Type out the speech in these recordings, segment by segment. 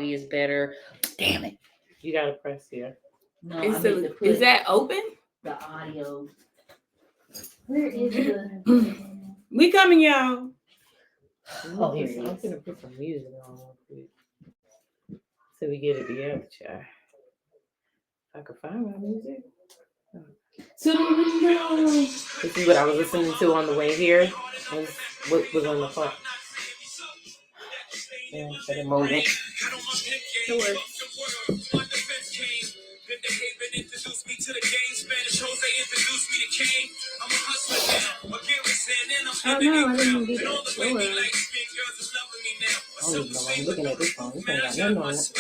quality is better. Damn it. You gotta press here. No, is that open? The audio. Where is the... We coming, y'all. Oh, here it I'm is. gonna put some music on real quick. So we get it together, child. If I could find my music. This is what I was listening to on the way here. What was on the car. Yeah, for the moment. Sure. Oh no, I didn't do that. I don't even know why I'm looking at this phone. This ain't got nothing on it.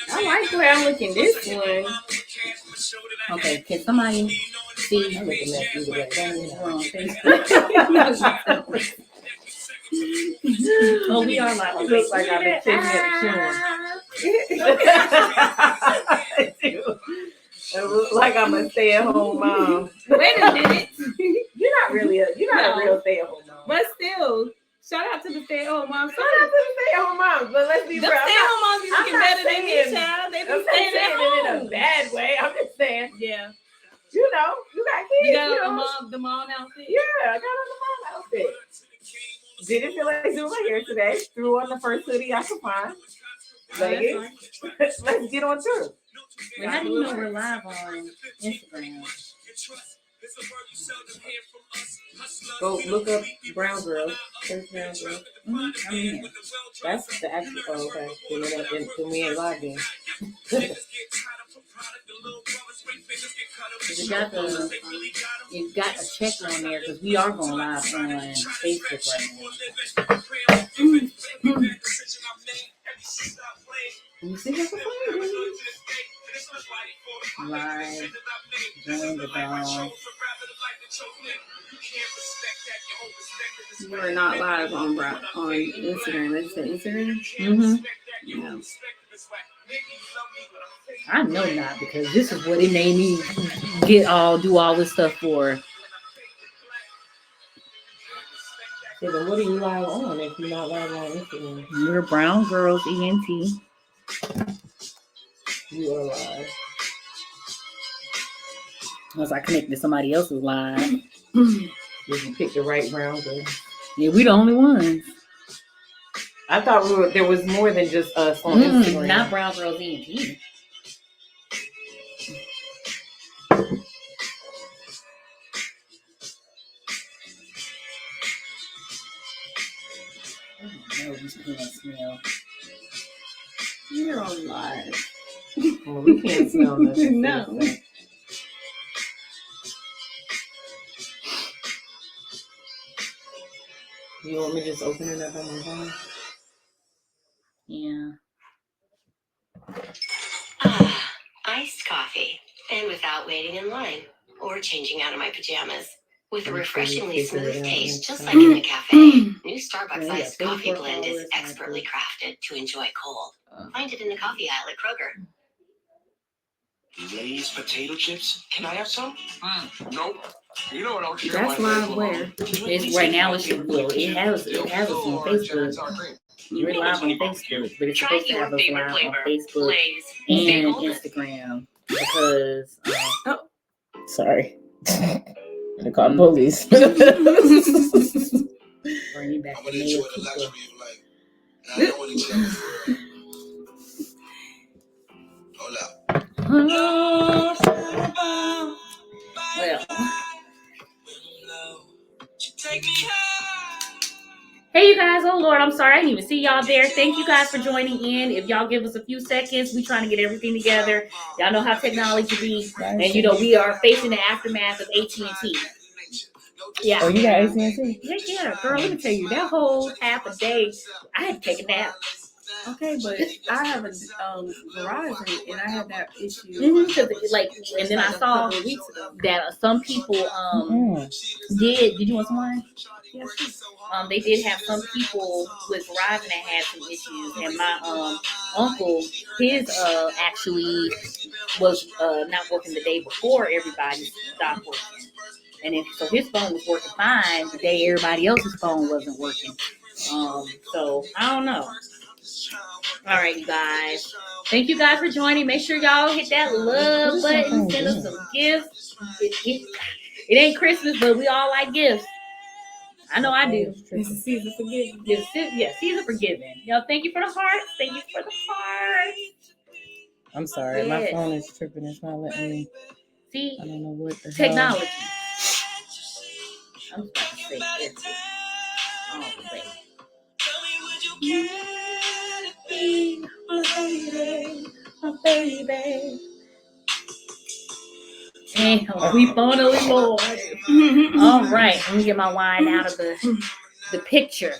I like the way I'm looking this one. Okay, can somebody see? I'm looking at you the way. Oh, we are live on Looks like I've been taking it It looks like I'm a stay-at-home mom. Wait a minute. You're not a real stay-at-home mom. But still, shout out to the stay-at-home moms. Shout out to the stay-at-home moms, but let's be The real. stay-at-home moms be looking better than me, saying- child. They be I'm not staying saying at it in home. a bad way. I'm just saying, Yeah. you know, you got kids. You got you know. the mom outfit? Yeah, I got on the mom outfit. Didn't feel like doing my hair today. Threw on the first hoodie I could find. Leggings. Let's get on through. Wait, how do you know we're live on Instagram? Go look up Brown Girl. There's Brown Girl. I'm in. That's the actual. Oh, okay. Then we ain't live then. You got a check on there because we are going live on Facebook right now. You see what's the Live, join the dog. You are not live on Instagram. Is it Instagram? Mm-hmm. No. I know not because this is what it made me do all this stuff for. Yeah, but what are you live on if you're not live on Instagram? We're Brown Girls ENT. You are live. Unless I connect to somebody else's live. Did you pick the right Brown Girl? Yeah, we the only ones. I thought there was more than just us on Instagram. Not Brown Girls ENT. No, these peanuts smell. You're on live. Well, we can't smell nothing. No. You want me to just open it up on my phone? Yeah. Iced coffee, and without waiting in line or changing out of my pajamas. With a refreshingly smooth taste, just like in the cafe. New Starbucks iced coffee blend is expertly crafted to enjoy cold. Find it in the coffee aisle at Kroger. Lay's potato chips. Can I have some? Nope. You know what I'll share. That's live where? It's right now. It has us on Facebook. We're live on Facebook, but it's supposed to have us live on Facebook and Instagram because. Sorry. They call the police. Bring you back I'm to gonna enjoy Mayor the people. luxury of life. And I know what each other for real. Hold up. Well. Hey you guys, oh Lord, I'm sorry, I didn't even see y'all there. Thank you guys for joining in. If y'all give us a few seconds, we trying to get everything together. Y'all know how technology be. And you know, we are facing the aftermath of AT&T. Yeah. Oh, you got AT&T? Yeah, girl, let me tell you, that whole half a day, I had to take a nap. Okay, but I have a Verizon and I had that issue. And then I saw that some people did you want some wine? Yes. They did have some people with Verizon that had some issues, and my uncle, his actually was not working the day before everybody stopped working, and so his phone was working fine the day everybody else's phone wasn't working. So I don't know. All right, you guys. Thank you guys for joining. Make sure y'all hit that love button. Send us some gifts. It ain't Christmas, but we all like gifts. I know I do. It's a season for giving. Yeah, season for giving. Yo, thank you for the hearts. Thank you for the hearts. I'm sorry, my Yes. phone is tripping. It's not letting me. See, I don't know what the technology. I'm about to say it. Oh, wait. My baby. Damn, we finally Lord. All right, let me get my wine out of the picture.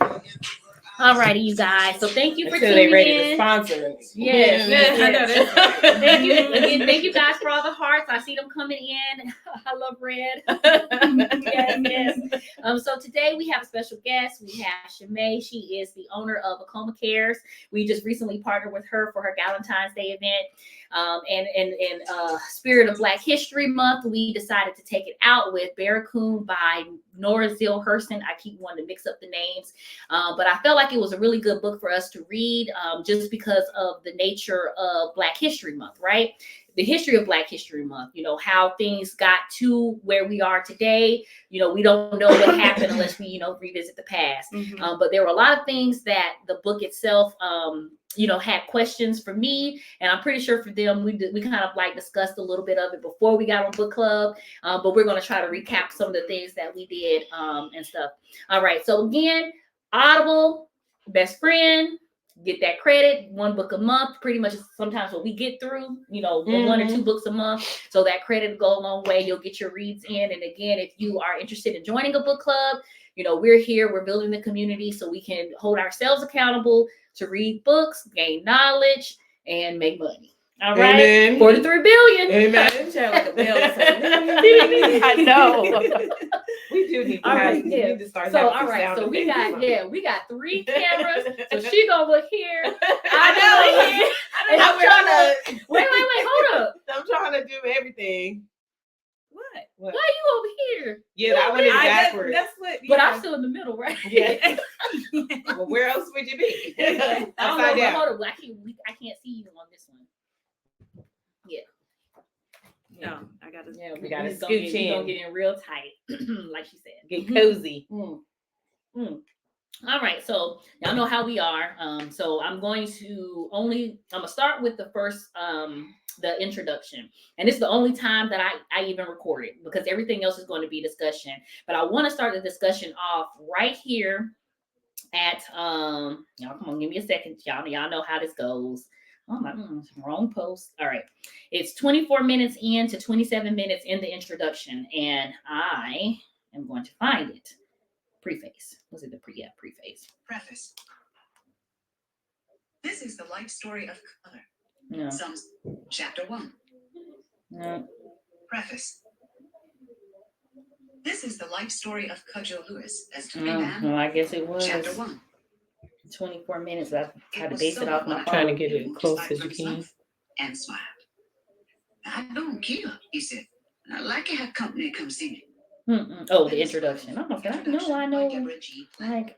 All righty, you guys. So thank you for Until tuning they ready in. to sponsor. Yes, I know that's Thank you again. Thank you guys for all the hearts. I see them coming in. I love red. Yes. So today we have a special guest. We have Shimei. She is the owner of Acoma Cares. We just recently partnered with her for her Valentine's Day event. And in spirit of Black History Month, we decided to take it out with Barracoon by Zora Neale Hurston. I keep wanting to mix up the names, but I felt like it was a really good book for us to read, just because of the nature of Black History Month, right? The history of Black History Month, how things got to where we are today. We don't know what happened unless we, revisit the past. Mm-hmm. But there were a lot of things that the book itself, had questions for me, and I'm pretty sure for them, we kind of like discussed a little bit of it before we got on book club, but we're going to try to recap some of the things that we did and stuff. All right, so again, Audible, best friend, get that credit, 1 book a month, pretty much sometimes what we get through, 1 or 2 books a month, so that credit will go a long way. You'll get your reads in, and again, if you are interested in joining a book club, we're here, we're building the community so we can hold ourselves accountable to read books, gain knowledge, and make money. All right. Amen. 43 billion. Amen. Like a bell or something. I know. We do need to All have, right, we yeah. need to start So having all some right, sound so we effects or got something. we got 3 cameras. So she gonna look here. I know. Look here. And I'm trying to wait, hold up. I'm trying to do everything. What? Why you over here? Yeah, that one is backwards. That's what. But I'm still in the middle, right? Yeah. Well, where else would you be? I don't know, Upside but down. hold up. I can't see you on this one. No, I gotta. Yeah, we gotta just scooch we gonna in. get in real tight, like she said. Get cozy. All right, so y'all know how we are. So I'm gonna start with the first the introduction, and it's the only time that I even record it because everything else is going to be discussion. But I want to start the discussion off right here at y'all. Come on, give me a second, y'all know how this goes. Oh my, wrong post. All right, it's 24 minutes in to 27 minutes in the introduction, and I am going to find it. Preface. Was it the preface? Preface. This is the life story of color. No. Psalms, chapter 1. No. Preface. This is the life story of Cudjoe Lewis as to man. No, I guess it was. Chapter 1. 24 minutes. I tried to was base it off my someone Trying to phone. get it walked close by as you Clerk's can. mouth and smiled. I don't care, he said. I like to have company come see me. Oh, the introduction. Oh, okay. I know. Deborah G. Like,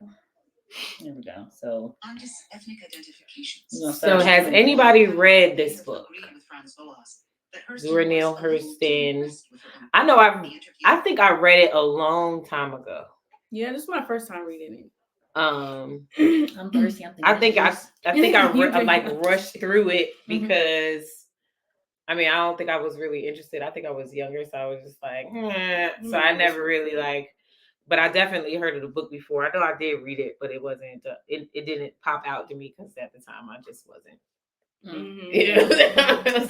there we go. So, On this ethnic identifications. So has anybody read this book? Zora Neale Hurston. I know I think I read it a long time ago. Yeah, this is my first time reading it. I'm thirsty. I think I rushed through it because I don't think I was really interested. I think I was younger, so I was just like, so I never really but I definitely heard of the book before. I know I did read it, but it wasn't. It didn't pop out to me because at the time I just wasn't. But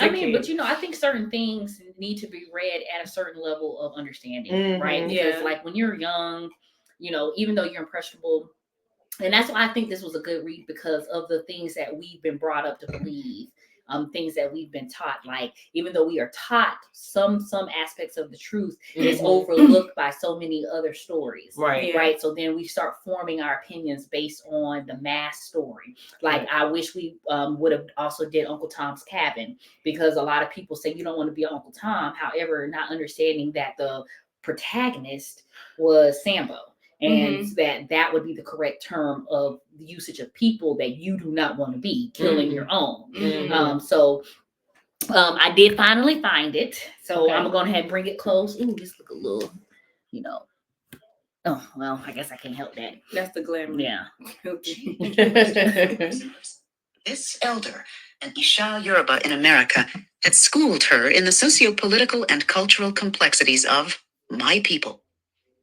I think certain things need to be read at a certain level of understanding, right? Because like when you're young, even though you're impressionable, and that's why I think this was a good read because of the things that we've been brought up to believe. Things that we've been taught, like even though we are taught some aspects of the truth, it's overlooked by so many other stories, right? So then we start forming our opinions based on the mass story. Like I wish we would have also did Uncle Tom's Cabin, because a lot of people say you don't want to be Uncle Tom, however, not understanding that the protagonist was Sambo. and that would be the correct term of the usage of people that you do not want to be killing your own. I did finally find it, so I'm gonna go ahead and bring it close. Ooh, this look a little, oh well, I guess I can't help that. That's the glamour. Yeah. This elder, an Isha Yoruba in America, had schooled her in the socio-political and cultural complexities of my people.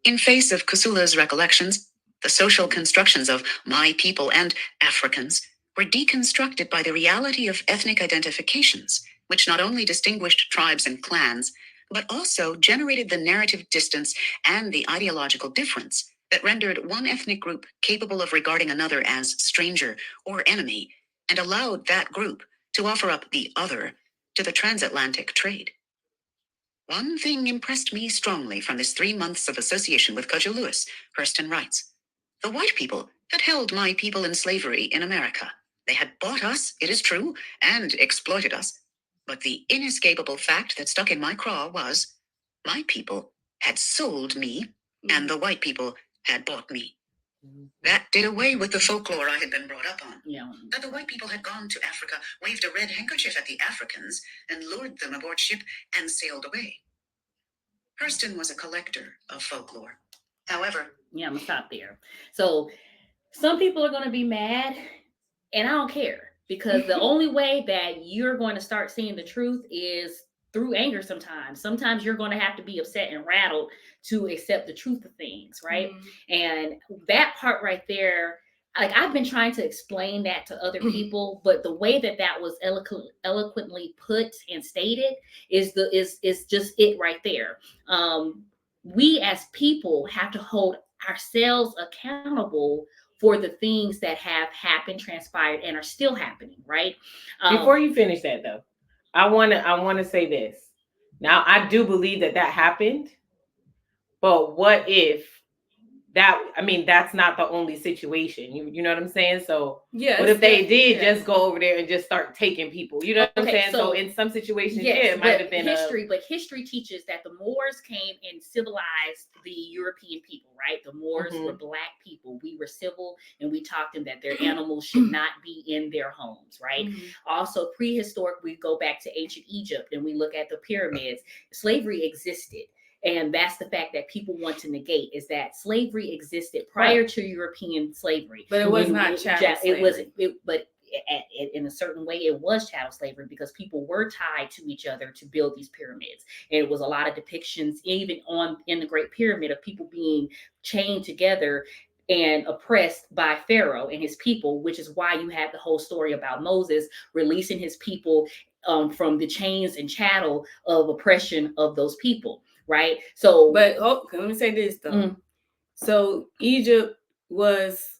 In face of Kusula's recollections, the social constructions of my people and Africans were deconstructed by the reality of ethnic identifications, which not only distinguished tribes and clans, but also generated the narrative distance and the ideological difference that rendered one ethnic group capable of regarding another as stranger or enemy, and allowed that group to offer up the other to the transatlantic trade. One thing impressed me strongly from this 3 months of association with Kojo Lewis, Hurston writes. The white people had held my people in slavery in America. They had bought us, it is true, and exploited us. But the inescapable fact that stuck in my craw was, my people had sold me, and the white people had bought me. That did away with the folklore I had been brought up on. That the white people had gone to Africa, waved a red handkerchief at the Africans, and lured them aboard ship and sailed away. Hurston was a collector of folklore. However, I'm gonna stop there. So some people are gonna be mad, and I don't care, because the only way that you're going to start seeing the truth is through anger. Sometimes you're going to have to be upset and rattled to accept the truth of things, right? And that part right there, like, I've been trying to explain that to other people, but the way that was eloquently put and stated is just it right there. We as people have to hold ourselves accountable for the things that have happened, transpired, and are still happening, right? Before you finish that, though, I want to say this. Now, I do believe that happened, but what if that's not the only situation? You know what I'm saying? So what if they did just go over there and just start taking people? You know what I'm saying? So in some situations, it might have been history. But history teaches that the Moors came and civilized the European people, right? The Moors were black people. We were civil, and we taught them that their animals should not be in their homes, right? Also, prehistoric, we go back to ancient Egypt and we look at the pyramids. Slavery existed. And that's the fact that people want to negate, is that slavery existed prior to European slavery. But it was not chattel slavery. But in a certain way, it was chattel slavery, because people were tied to each other to build these pyramids. And it was a lot of depictions, even in the Great Pyramid, of people being chained together and oppressed by Pharaoh and his people, which is why you have the whole story about Moses releasing his people from the chains and chattel of oppression of those people. Right. So, but let me say this though. So Egypt was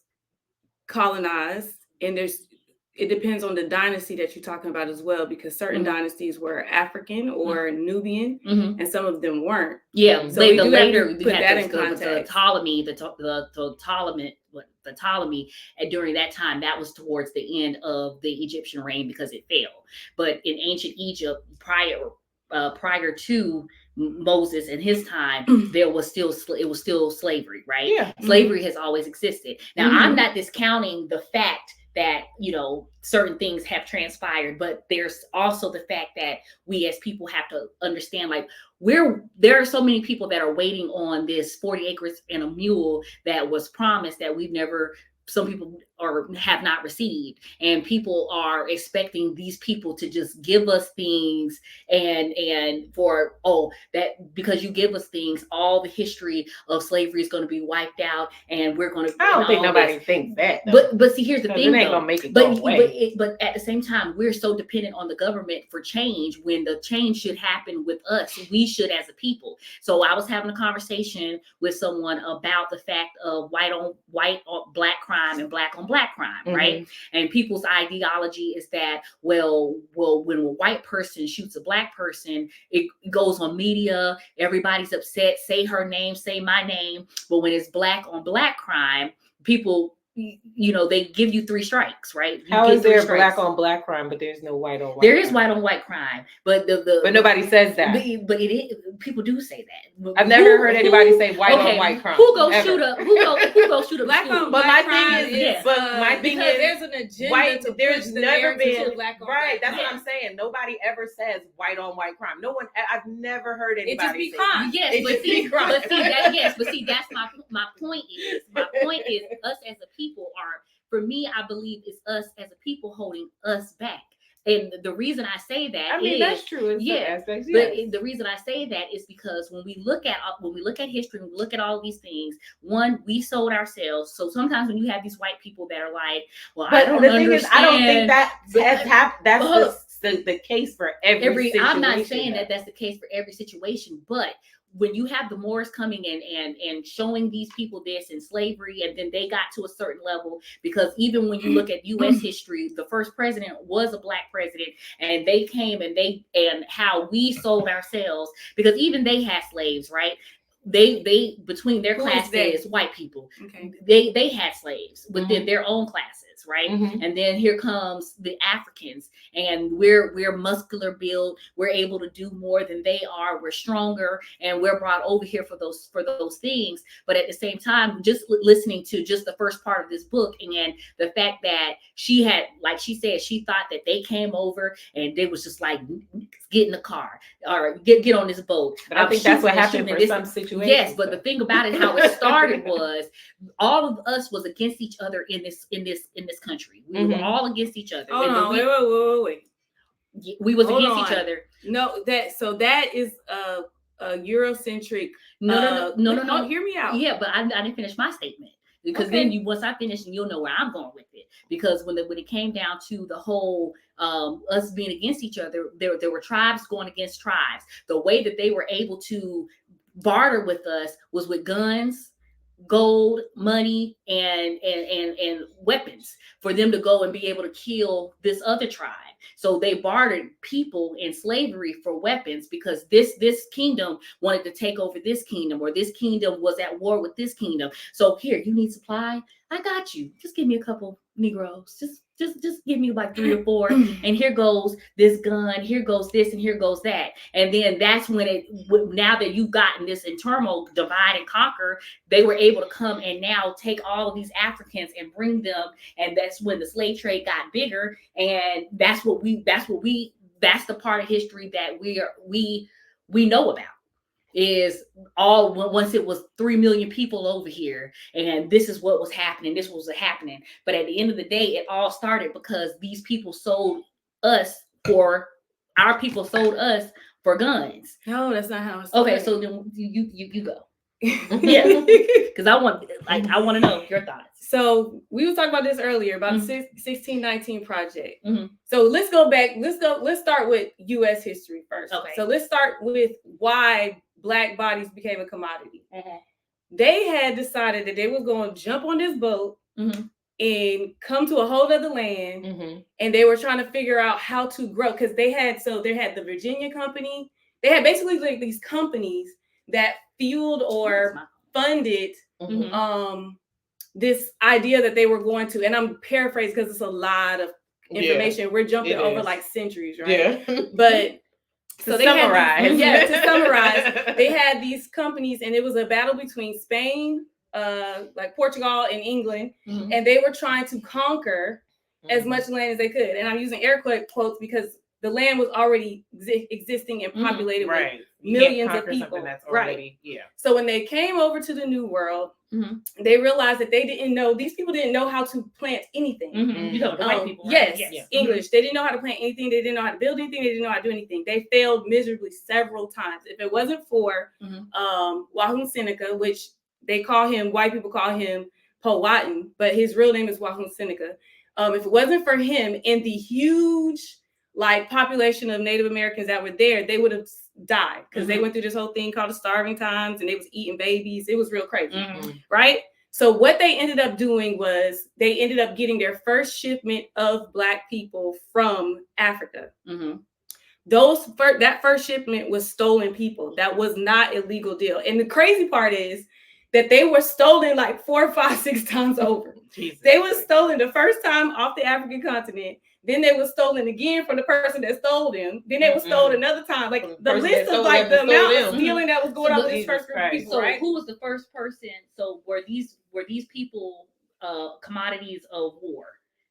colonized, and it depends on the dynasty that you're talking about as well, because certain dynasties were African or Nubian, and some of them weren't. Yeah, so we later put that in context. The Ptolemy, and during that time, that was towards the end of the Egyptian reign, because it fell. But in ancient Egypt, prior to Moses and his time, it was still slavery, right? Yeah. Slavery has always existed. Now, I'm not discounting the fact that, certain things have transpired, but there's also the fact that we as people have to understand, like, there are so many people that are waiting on this 40 acres and a mule that was promised, that some people have not received, and people are expecting these people to just give us things, and that because you give us things, all the history of slavery is going to be wiped out, and we're going to. I don't think nobody thinks that. But see, here's the thing, it ain't gonna make it go away. But at the same time, we're so dependent on the government for change, when the change should happen with us. We should, as a people. So I was having a conversation with someone about the fact of white on black crime and black on black crime, right? And people's ideology is that, well, when a white person shoots a black person, it goes on media, everybody's upset, say her name, say my name. But when it's black on black crime, people they give you 3 strikes, right? How is there black on black crime, but there's no white on white? There is white on white crime, but but nobody says that. But it is, people do say that. I've never heard anybody say white on white crime. Who go shoot up? Who go shoot up? Black on but black my crime thing is, my thing because is, there's an agenda white, to there's push the never narrative been to black on right. black That's crime. what I'm saying. Nobody ever says white on white crime. No one. I've never heard anybody. It just be say crime. that. Yes, but see, that's my point is. My point is, us as a people are. For me, I believe it's us as a people holding us back. And the reason I say that that's true in some aspects. Yes. But the reason I say that is because when we look at history, when we look at all these things, one, we sold ourselves. So sometimes when you have these white people that are like, well, but I don't the understand. thing is, I don't think that's the case for every situation. I'm not saying that that's the case for every situation, but when you have the Moors coming in and showing these people this in slavery, and then they got to a certain level, because even when you look at U.S. history, the first president was a black president, and they came and how we sold ourselves, because even they had slaves, right? They between their classes, white people, they had slaves within their own classes, right? And then here comes the Africans, and we're muscular built, we're able to do more than they are, we're stronger, and we're brought over here for those things. But at the same time, just listening to just the first part of this book, and the fact that she had, like she said, she thought that they came over and they was just like, get in the car or get on this boat. But I think that's what happened for some situations. Yes, but the thing about it, how it started was all of us was against each other in this country. We were all against each other. Wait. We was against each other. No, that is a Eurocentric. No. Hear me out. Yeah, but I didn't finish my statement. Because then once I finish, and you'll know where I'm going with it. Because when it came down to the whole us being against each other, there were tribes going against tribes. The way that they were able to barter with us was with guns, gold, money, and weapons for them to go and be able to kill this other tribe. So they bartered people in slavery for weapons, because this kingdom wanted to take over this kingdom, or this kingdom was at war with this kingdom. So here, you need supply, I got you. Just give me a couple Negroes. Just give me like 3 or 4, and here goes this gun, here goes this, and here goes that. And then that's when now that you've gotten this internal divide and conquer, they were able to come and now take all of these Africans and bring them, and that's when the slave trade got bigger. And that's the part of history that we know about, is all once it was 3 million people over here, and this is what was happening. But at the end of the day, it all started because these people sold us for guns. No, that's not how it started. Okay, so then you go. Yeah, because I want to know your thoughts. So we were talking about this earlier about the 1619 project. Mm-hmm. So let's go back. Let's start with U.S. history first. Okay. So let's start with why Black bodies became a commodity. Mm-hmm. They had decided that they was going to jump on this boat and come to a whole other land, and they were trying to figure out how to grow, because they had the Virginia Company. They had basically like these companies that fueled or funded this idea that they were going to, and I'm paraphrasing because it's a lot of information. We're jumping over like centuries, right? Yeah. But to summarize, they had these companies, and it was a battle between Spain, like Portugal and England, and they were trying to conquer as much land as they could. And I'm using air quotes because the land was already existing and populated with millions of people. Already, So when they came over to the New World, they realized that these people didn't know how to plant anything. You know, the white people, right? Yes. English. They didn't know how to plant anything. They didn't know how to build anything. They didn't know how to do anything. They failed miserably several times. If it wasn't for Wahun Seneca, which white people call him Powhatan, but his real name is Wahun Seneca. If it wasn't for him and the huge population of Native Americans that were there, they would have died, because they went through this whole thing called the starving times, and they was eating babies. It was real crazy, right? So what they ended up doing was they ended up getting their first shipment of Black people from Africa. That first shipment was stolen people. That was not a legal deal. And the crazy part is that they were stolen like 4, 5, 6 times over. Jesus. They were stolen the first time off the African continent. Then they were stolen again from the person that stole them. Then they were stolen another time. Like the list of like the amount of stealing that was going on with this first group of people, So right? who was the first person? So were these people commodities of war?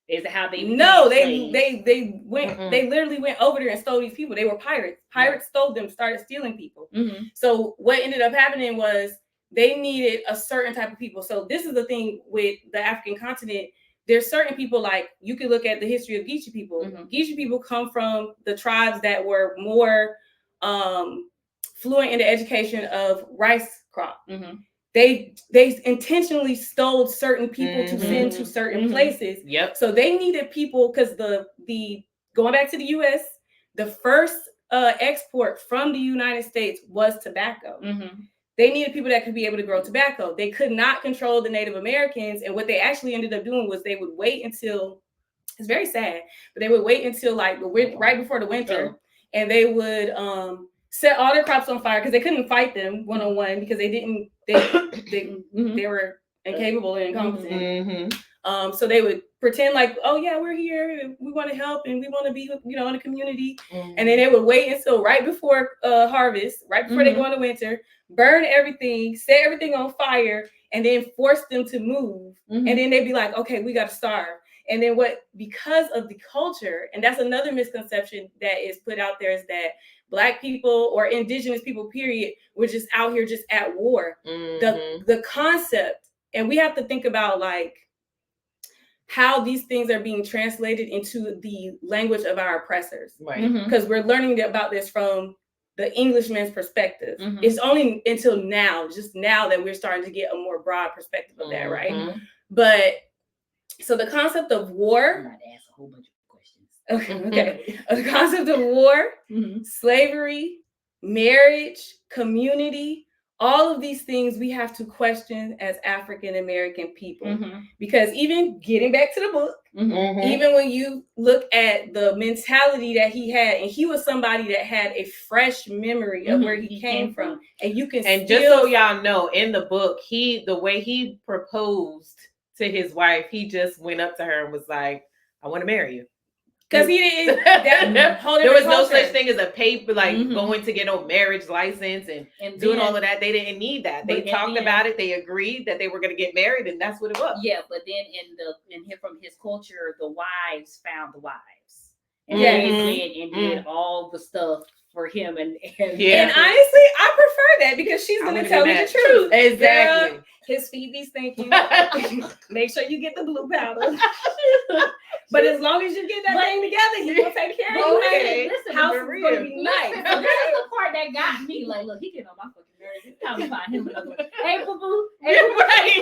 Is it how they became slaves? they went they literally went over there and stole these people. They were pirates. Pirates stole them, started stealing people. So what ended up happening was they needed a certain type of people. So this is the thing with the African continent. There's certain people, like you can look at the history of Geechee people. Geechee people come from the tribes that were more fluent in the education of rice crop. They intentionally stole certain people to send to certain places. So they needed people because the going back to the U.S., the first export from the United States was tobacco. They needed people that could be able to grow tobacco. They could not control the Native Americans. And what they actually ended up doing was they would wait until, it's very sad, but they would wait until like right before the winter, and they would set all their crops on fire because they couldn't fight them one-on-one because they were incapable and incompetent. So they would pretend like, oh yeah, we're here and we want to help and we want to be, in the community. And then they would wait until right before harvest, right before they go into winter, burn everything, set everything on fire, and then force them to move. And then they'd be like, okay, we got to starve. And then because of the culture, and that's another misconception that is put out there, is that Black people or indigenous people, period, were just out here just at war. The concept, and we have to think about like how these things are being translated into the language of our oppressors. Because we're learning about this from the Englishman's perspective. It's only until now, just now, that we're starting to get a more broad perspective of that, right? But so the concept of war. I'm about to ask a whole bunch of questions. Okay. The concept of war, slavery, marriage, community, all of these things we have to question as African American people. Because even getting back to the book, even when you look at the mentality that he had, and he was somebody that had a fresh memory of where he came from. And you can just so y'all know, in the book, the way he proposed to his wife, he just went up to her and was like, I want to marry you. Because he didn't. There was no such thing as a paper, like going to get a marriage license and doing all of that. They didn't need that. They talked about it. They agreed that they were going to get married, and that's what it was. Yeah, but then from his culture, the wives found the wives, and they did all the stuff for him. And honestly, I prefer that because she's going to tell me the truth. Exactly. Girl, his feet be stinking. Make sure you get the blue powder. But as long as you get that thing together, he will take care of you. Okay. Listen, house is going to be nice. So this is the part that got me. Like, look, he getting on my fucking nerves. It's time to find him another one. Hey, boo boo. Hey,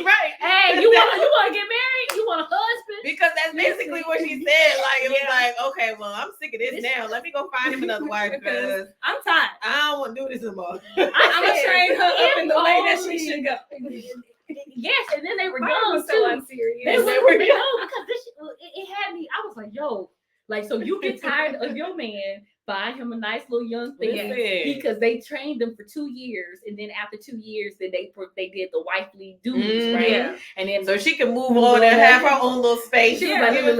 Right. Hey, you want to get married? You want a husband? Because that's basically what she said. Like, it was like, okay, well, I'm sick of this now. Let me go find him another wife because I'm tired. I don't want to do this no more. I'm going to train her up in the way that she should go. Yes, and then they were young so too. unserious. They were young because it had me. I was like, yo, like, so you get tired of your man, buy him a nice little young thing because they trained them for 2 years, and then after 2 years, then they did the wifely duties, right? Yeah. And then so she can move on and have her own little space. She was like, look,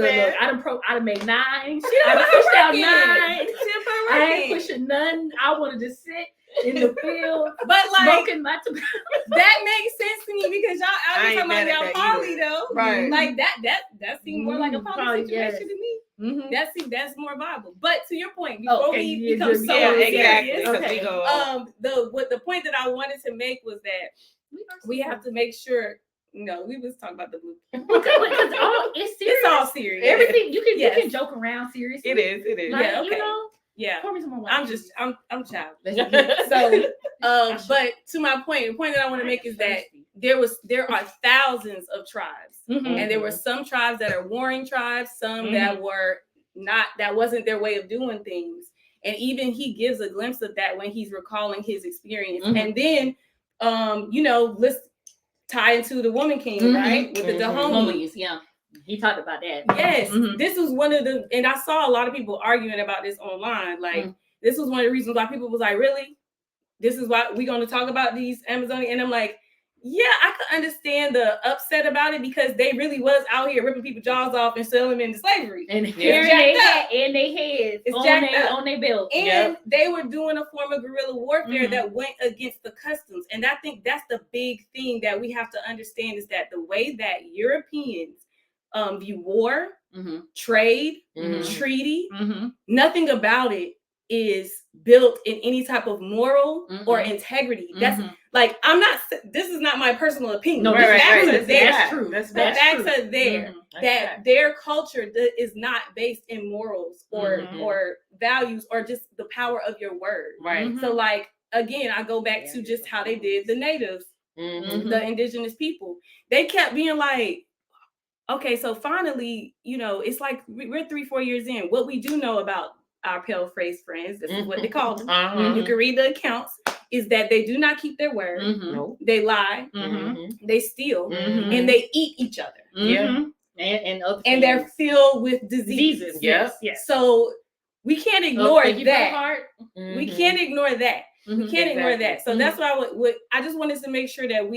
I done made 9. I done pushed out 9. I ain't pushing none. I wanted to sit in the field, but like smoking my tobacco. That makes sense to me because y'all out here talking about y'all poly though, right? Like that seems more like a poly situation to me. That's more viable. But to your point, before we become so serious, the point that I wanted to make was that we have to make sure. No, we was talking about the blue. Because it's serious. It's all serious. Everything you can joke around seriously. It is. Like, you know. Yeah, I'm childish. So, but to my point, the point that I want to make is that there are thousands of tribes, and there were some tribes that are warring tribes, some that were not. That wasn't their way of doing things, and even he gives a glimpse of that when he's recalling his experience. And then, let's tie into the Woman King, right, with the Dahomies. Yeah. He talked about that. Yes, this was one of the, and I saw a lot of people arguing about this online. Like, this was one of the reasons why people was like, really? This is why we're going to talk about these Amazonian? And I'm like, Yeah, I could understand the upset about it because they really was out here ripping people's jaws off and selling them into slavery. And It's carrying jacked their heads It's on jacked their up. on their belt. And they were doing a form of guerrilla warfare Mhm. that went against the customs. And I think that's the big thing that we have to understand is that the way that Europeans view war, trade, treaty, nothing about it is built in any type of moral or integrity. That's like, I'm not, this is not my personal opinion. No, The facts are there. That's true. The facts are there. That their culture is not based in morals or values or just the power of your word. Right. So like, again, I go back to just how they did the natives, the indigenous people. They kept being like, okay, so finally, you know, it's like we're 3-4 years in. What we do know about our pale face friends, this is what they call them. You can read the accounts, is that they do not keep their word. They lie, they steal, and they eat each other. And they're filled with diseases. Yes. So we can't ignore that. We can't ignore that. We can't ignore that. So that's why I just wanted to make sure that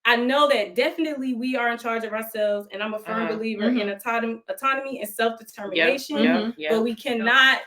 I know that definitely we are in charge of ourselves, and I'm a firm believer in autonomy and self-determination. But we cannot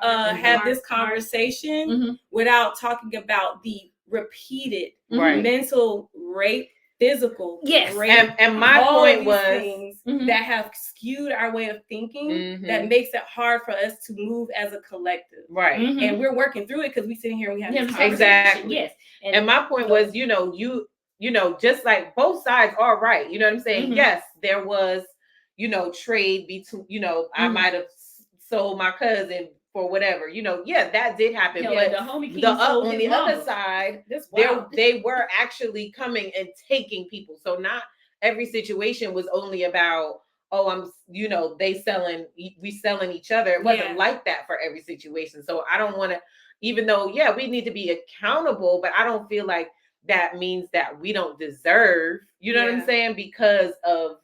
have this conversation without talking about the repeated mental rape, physical rape, and my point was things that have skewed our way of thinking that makes it hard for us to move as a collective. Right. And we're working through it because we sit here and we have this conversation. Exactly. Yes. And my point was, you know, just like both sides are right. You know what I'm saying? Yes, there was, trade between, I might have sold my cousin for whatever, that did happen. But on the other side, they were actually coming and taking people. So not every situation was only about, we selling each other. It wasn't like that for every situation. So I don't want to, even though, we need to be accountable, but I don't feel like that means that we don't deserve, what I'm saying? Because of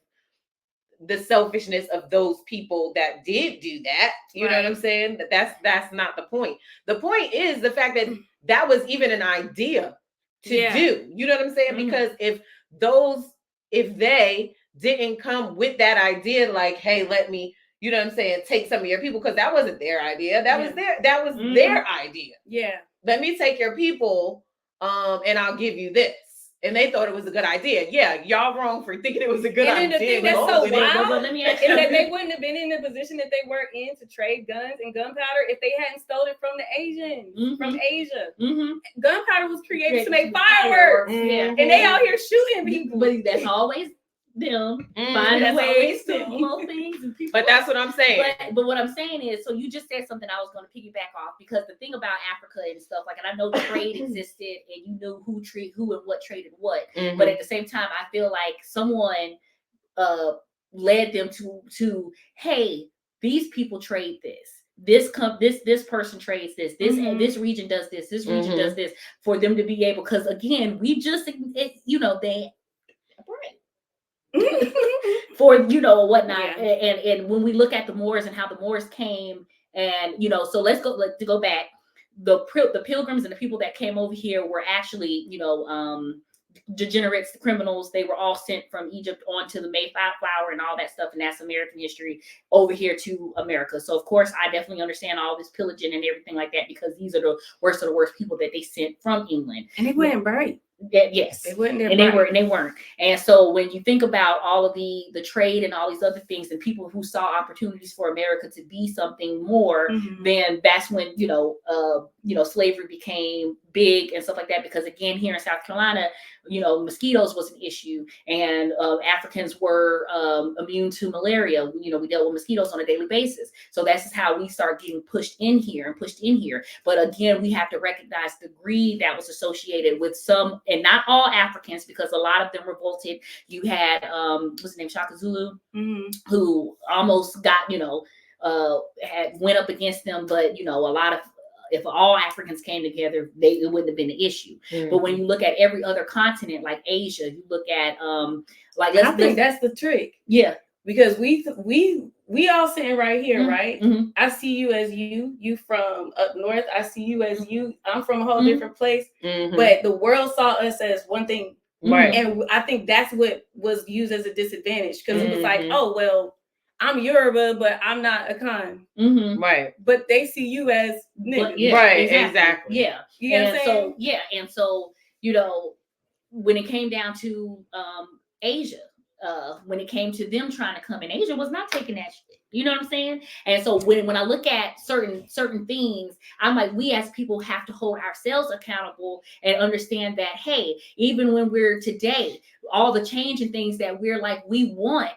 the selfishness of those people that did do that. You know what I'm saying? That's not the point. The point is the fact that that was even an idea to do. You know what I'm saying? Because if they didn't come with that idea, like, hey, let me, take some of your people, because that wasn't their idea. That was their idea. Yeah. Let me take your people, and I'll give you this. And they thought it was a good idea. Yeah, y'all wrong for thinking it was a good idea. And the thing that's so wild let me is that they wouldn't have been in the position that they were in to trade guns and gunpowder if they hadn't stolen from the Asians, from Asia. Gunpowder was created to make fireworks. And they out here shooting people. But that's always them finding ways to blow things and people. But that's what I'm saying. But what I'm saying is, so you just said something I was going to piggyback off, because the thing about Africa and stuff, like, and I know trade existed and you knew who and what traded what, but at the same time, I feel like someone led them to hey, these people trade this. This person trades this. This region does this. This region does this, for them to be able. Because again, we just they. For whatnot, and when we look at the Moors and how the Moors came, and so let's go back. The Pilgrims and the people that came over here were actually degenerates, criminals. They were all sent from Egypt onto the Mayflower and all that stuff, and that's American history over here to America. So of course I definitely understand all this pillaging and everything like that, because these are the worst of the worst people that they sent from England, and they weren't bright. Yes, they weren't. And so when you think about all of the trade and all these other things, and people who saw opportunities for America to be something more, then that's when slavery became big and stuff like that. Because again, here in South Carolina, mosquitoes was an issue, and Africans were immune to malaria. We dealt with mosquitoes on a daily basis. So that's how we start getting pushed in here. But again, we have to recognize the greed that was associated with some, and not all Africans, because a lot of them revolted. You had what's his name, Shaka Zulu, who almost got had went up against them, but a lot of, if all Africans came together, it wouldn't have been an issue. But when you look at every other continent, like Asia, you look at I think that's the trick. Yeah, because we all sitting right here, right? I see you as you from up north. I see you as you. I'm from a whole different place. But the world saw us as one thing Right. And I think that's what was used as a disadvantage because it was like, Mhm. oh, well, I'm Yoruba, but I'm not a Khan. Right. But they see you as niggas. But yeah, Right, exactly. exactly. Yeah. You know what I'm And saying? so, and so, you know, when it came down to Asia, when it came to them trying to come in, Asia was not taking that shit. You know what I'm saying? And so when I look at certain things, I'm like, we as people have to hold ourselves accountable and understand that, hey, even when we're today, all the change and things that we're like, we want,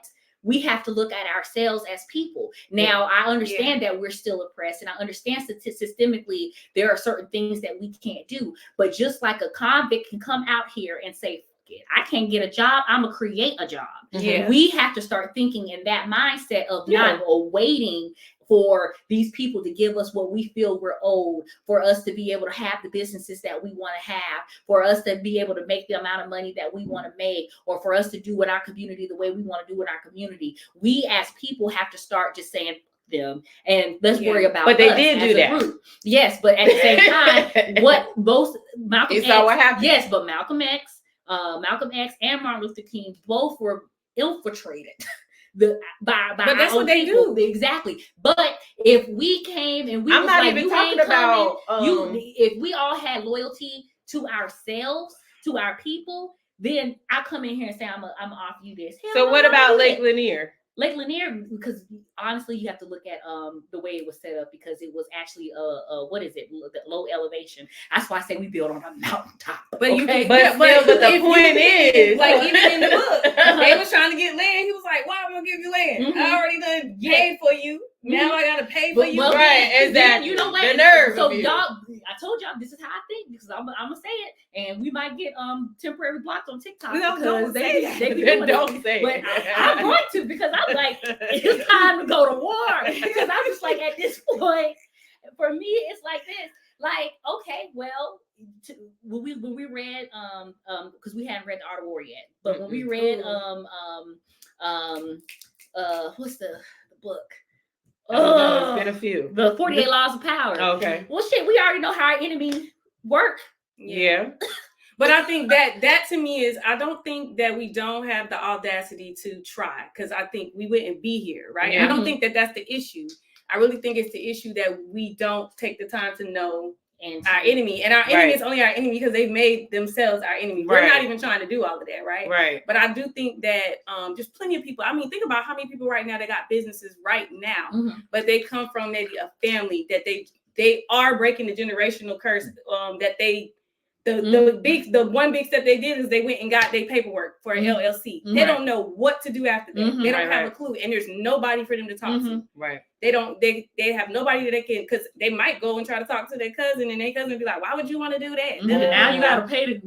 we have to look at ourselves as people. Now, I understand that we're still oppressed, and I understand systemically there are certain things that we can't do. But just like a convict can come out here and say, I can't get a job, I'm gonna create a job. Yeah. We have to start thinking in that mindset of not waiting for these people to give us what we feel we're owed, for us to be able to have the businesses that we want to have, for us to be able to make the amount of money that we want to make, or for us to do in our community the way we want to do in our community. We as people have to start just saying them and let's worry about but they us did as do a that group. Yes, but at the same time, what both Malcolm You X, saw what happened. yes, but Malcolm X and Martin Luther King both were infiltrated by But that's our what they people. do. Exactly. But if we came and we I'm was not like, even you talking ain't about coming, if we all had loyalty to ourselves, to our people, then I come in here and say I'm off you this. Hell so no, what I'm about not Lake doing it. Lanier? Lake Lanier, because honestly, you have to look at the way it was set up, because it was actually what is it, the low elevation. That's why I say we build on a mountaintop. But okay? you can, But the if point is, like even in the book, they was trying to get land. He was like, "Why am I gonna give you land? I already done paid for you. Now I gotta pay for you." Well, right? then, Exactly. you know what? The nerve. So of you. y'all, I told y'all this is how I think, because I'm gonna say it, and we might get temporary blocked on TikTok No, because don't say that. they be doing Don't it. say But it. I'm going to, because I'm like, it's time to go to war. Because I'm just like, at this point, for me, it's like this. Like, okay, well, when we read because we hadn't read The Art of War yet, but when we read what's the book? It's been a few. The 48 Laws of Power. Okay. Well, shit, we already know how our enemy work. Yeah. But I think that to me is, I don't think that we don't have the audacity to try, because I think we wouldn't be here, right? Yeah. I don't think that that's the issue. I really think it's the issue that we don't take the time to know our enemy. And our enemy is only our enemy because they've made themselves our enemy. We're not even trying to do all of that, right? Right. But I do think that just plenty of people, I mean, think about how many people right now that got businesses right now, but they come from maybe a family that they are breaking the generational curse, that they the one big step they did is they went and got their paperwork for an LLC. They don't know what to do after that. They don't have a clue, and there's nobody for them to talk to. Right. They don't. They have nobody that they can, because they might go and try to talk to their cousin, and their cousin will be like, "Why would you want to do that?" Now you gotta pay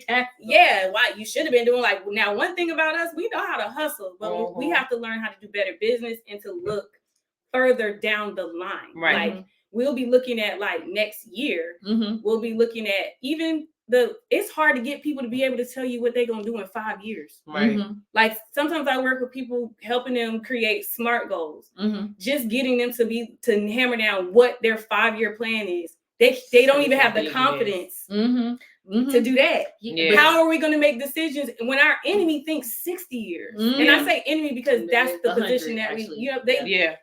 tax. Yeah, why you should have been doing like. Now, one thing about us, we know how to hustle, but we have to learn how to do better business and to look further down the line. Right. Like, we'll be looking at like next year. We'll be looking at even it's hard to get people to be able to tell you what they're going to do in 5 years. Right. Like, sometimes I work with people, helping them create SMART goals, just getting them to hammer down what their 5-year plan is. They don't even have the confidence to do that. Yeah. How are we going to make decisions when our enemy thinks 60 years? And I say enemy because that's the position that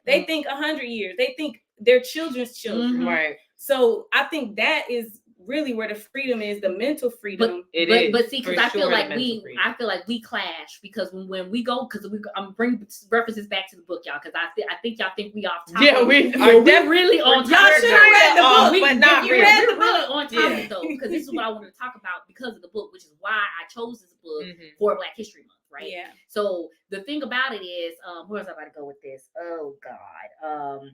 they think 100 years. They think their children's children. Right. So I think that is really where the freedom is, the mental freedom. But see, because I feel like we clash, because when we go, because I'm bringing references back to the book, y'all, because I think y'all think we off topic. Yeah, we're really on topic. Y'all should have read the book, but not we're really. really on topic though, because this is what I wanted to talk about because of the book, which is why I chose this book for Black History Month, right? Yeah. So the thing about it is, where's I about to go with this? Oh God,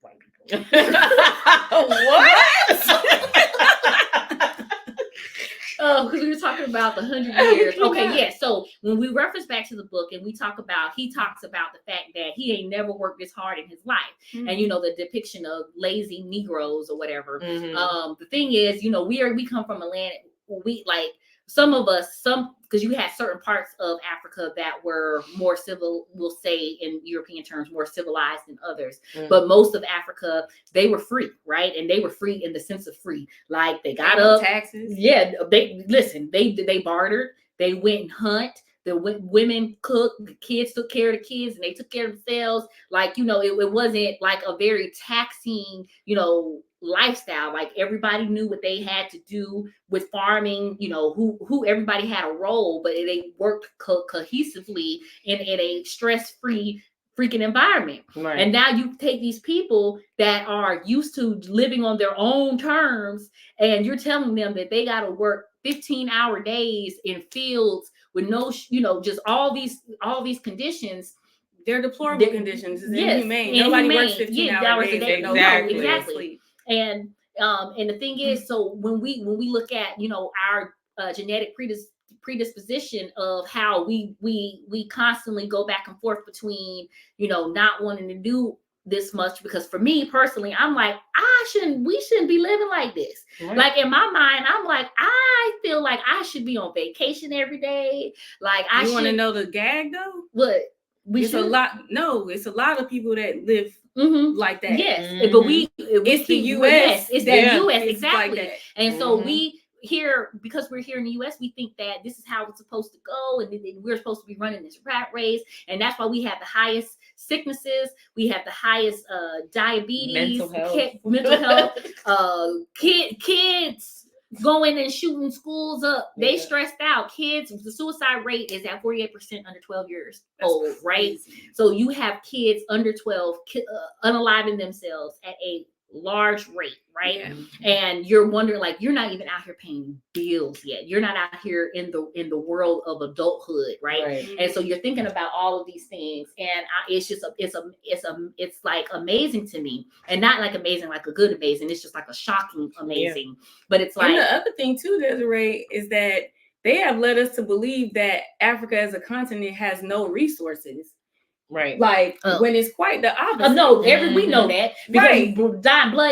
white people. What? Oh, because we were talking about the 100 years. Okay, yeah. So when we reference back to the book and he talks about the fact that he ain't never worked this hard in his life, and the depiction of lazy Negroes or whatever. The thing is, we come from a land, some of us, because you had certain parts of Africa that were more civil, we'll say in European terms, more civilized than others. But most of Africa, they were free, right? And they were free in the sense of free. Like they got up. Taxes. Yeah, they bartered. They went and hunt. The women cooked, the kids took care of the kids, and they took care of themselves. Like, it wasn't like a very taxing, lifestyle. Like everybody knew what they had to do with farming, who everybody had a role, but they worked cohesively in a stress-free freaking environment. Right. And now you take these people that are used to living on their own terms, and you're telling them that they got to work 15-hour days in fields with no, just all these conditions. They're deplorable conditions. It's yes, inhumane. Nobody works 15 hours a day. Exactly. And the thing is, so when we look at our genetic predisposition of how we constantly go back and forth between not wanting to do this much, because for me personally, I'm like, we shouldn't be living like this. Right. Like in my mind, I'm like, I feel like I should be on vacation every day. Like you want to know the gag though? What? It's a lot of people that live like that. Yes, but it's the U.S. It's the U.S. exactly. Like and so we here, because we're here in the U.S., we think that this is how it's supposed to go, and we're supposed to be running this rat race, and that's why we have the highest sicknesses, we have the highest diabetes, mental health, kids going and shooting schools up. They stressed out. Kids, the suicide rate is at 48% under 12 years old, right? So you have kids under 12 unaliving themselves at a large rate, right? Yeah. And you're wondering, like, you're not even out here paying bills yet. You're not out here in the world of adulthood, right? And so you're thinking about all of these things, and it's like amazing to me, and not like amazing, like a good amazing. It's just like a shocking amazing. But it's like, and the other thing too, Desiree, is that they have led us to believe that Africa as a continent has no resources. Right. Like when it's quite the opposite. No, we know that because blood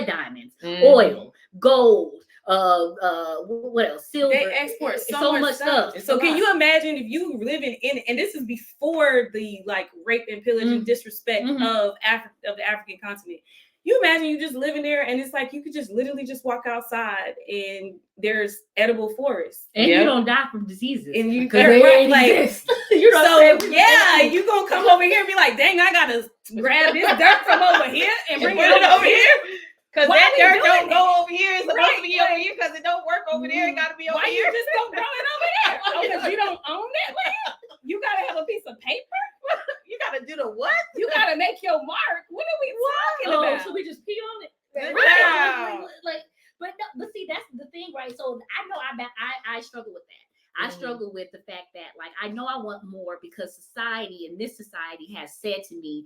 diamonds, oil, gold, what else? Silver. They export so much stuff. So can you imagine if you living in, and this is before the like rape and pillage and disrespect of the African continent. You imagine you just living there, and it's like you could just literally just walk outside and there's edible forests, and you don't die from diseases, and you like you gonna come over here and be like, dang, I gotta grab this dirt from over here and bring it over here. Because that dirt don't go over here. It's supposed to be over here because it don't work over there. It got to be over here. Why you just don't grow it over there? Because you don't own that land? You got to have a piece of paper? You got to do the what? You got to make your mark. What are we talking about? So we just pee on it? Right. But see, that's the thing, right? So I know I struggle with that. I struggle with the fact that, like, I know I want more because society, and this society has said to me,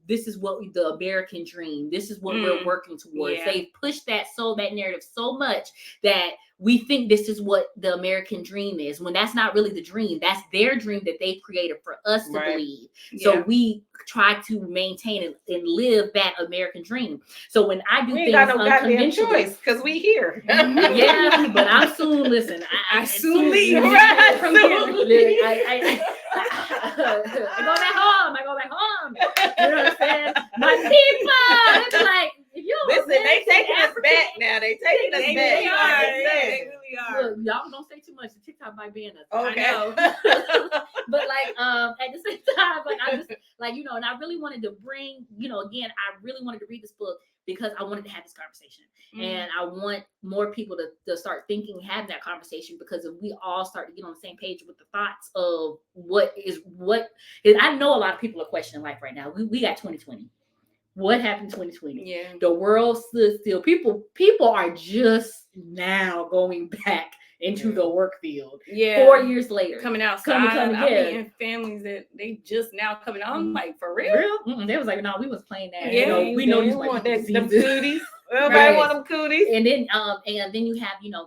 this is what the American dream, this is what we're working towards. They've pushed that narrative so much that we think this is what the American dream is, when that's not really the dream. That's their dream that they've created for us to believe. So we try to maintain and live that American dream. So when I do things unconventional, because we here. Yeah, but I'm soon. Listen, I soon leave. From here. I go back home. You know what I'm saying? My people. It's like, if you listen, they taking us back now. They taking us back. They really are. Look, y'all don't say too much. The TikTok might ban us. Okay. I know. But like, at the same time, like, I just like, and I really wanted to bring, again, I really wanted to read this book because I wanted to have this conversation. And I want more people to start thinking, having that conversation, because if we all start to get on the same page with the thoughts of what is. I know a lot of people are questioning life right now. We got 2020. What happened in 2020? Yeah. The world stood still. People are just now going back into the work field. Yeah. 4 years later. Coming outside. I'm meeting families that they just now coming out. I'm like, for real? They was like, no, we was playing that. Yeah. We know these want them cooties. Everybody want them cooties. And then you have, the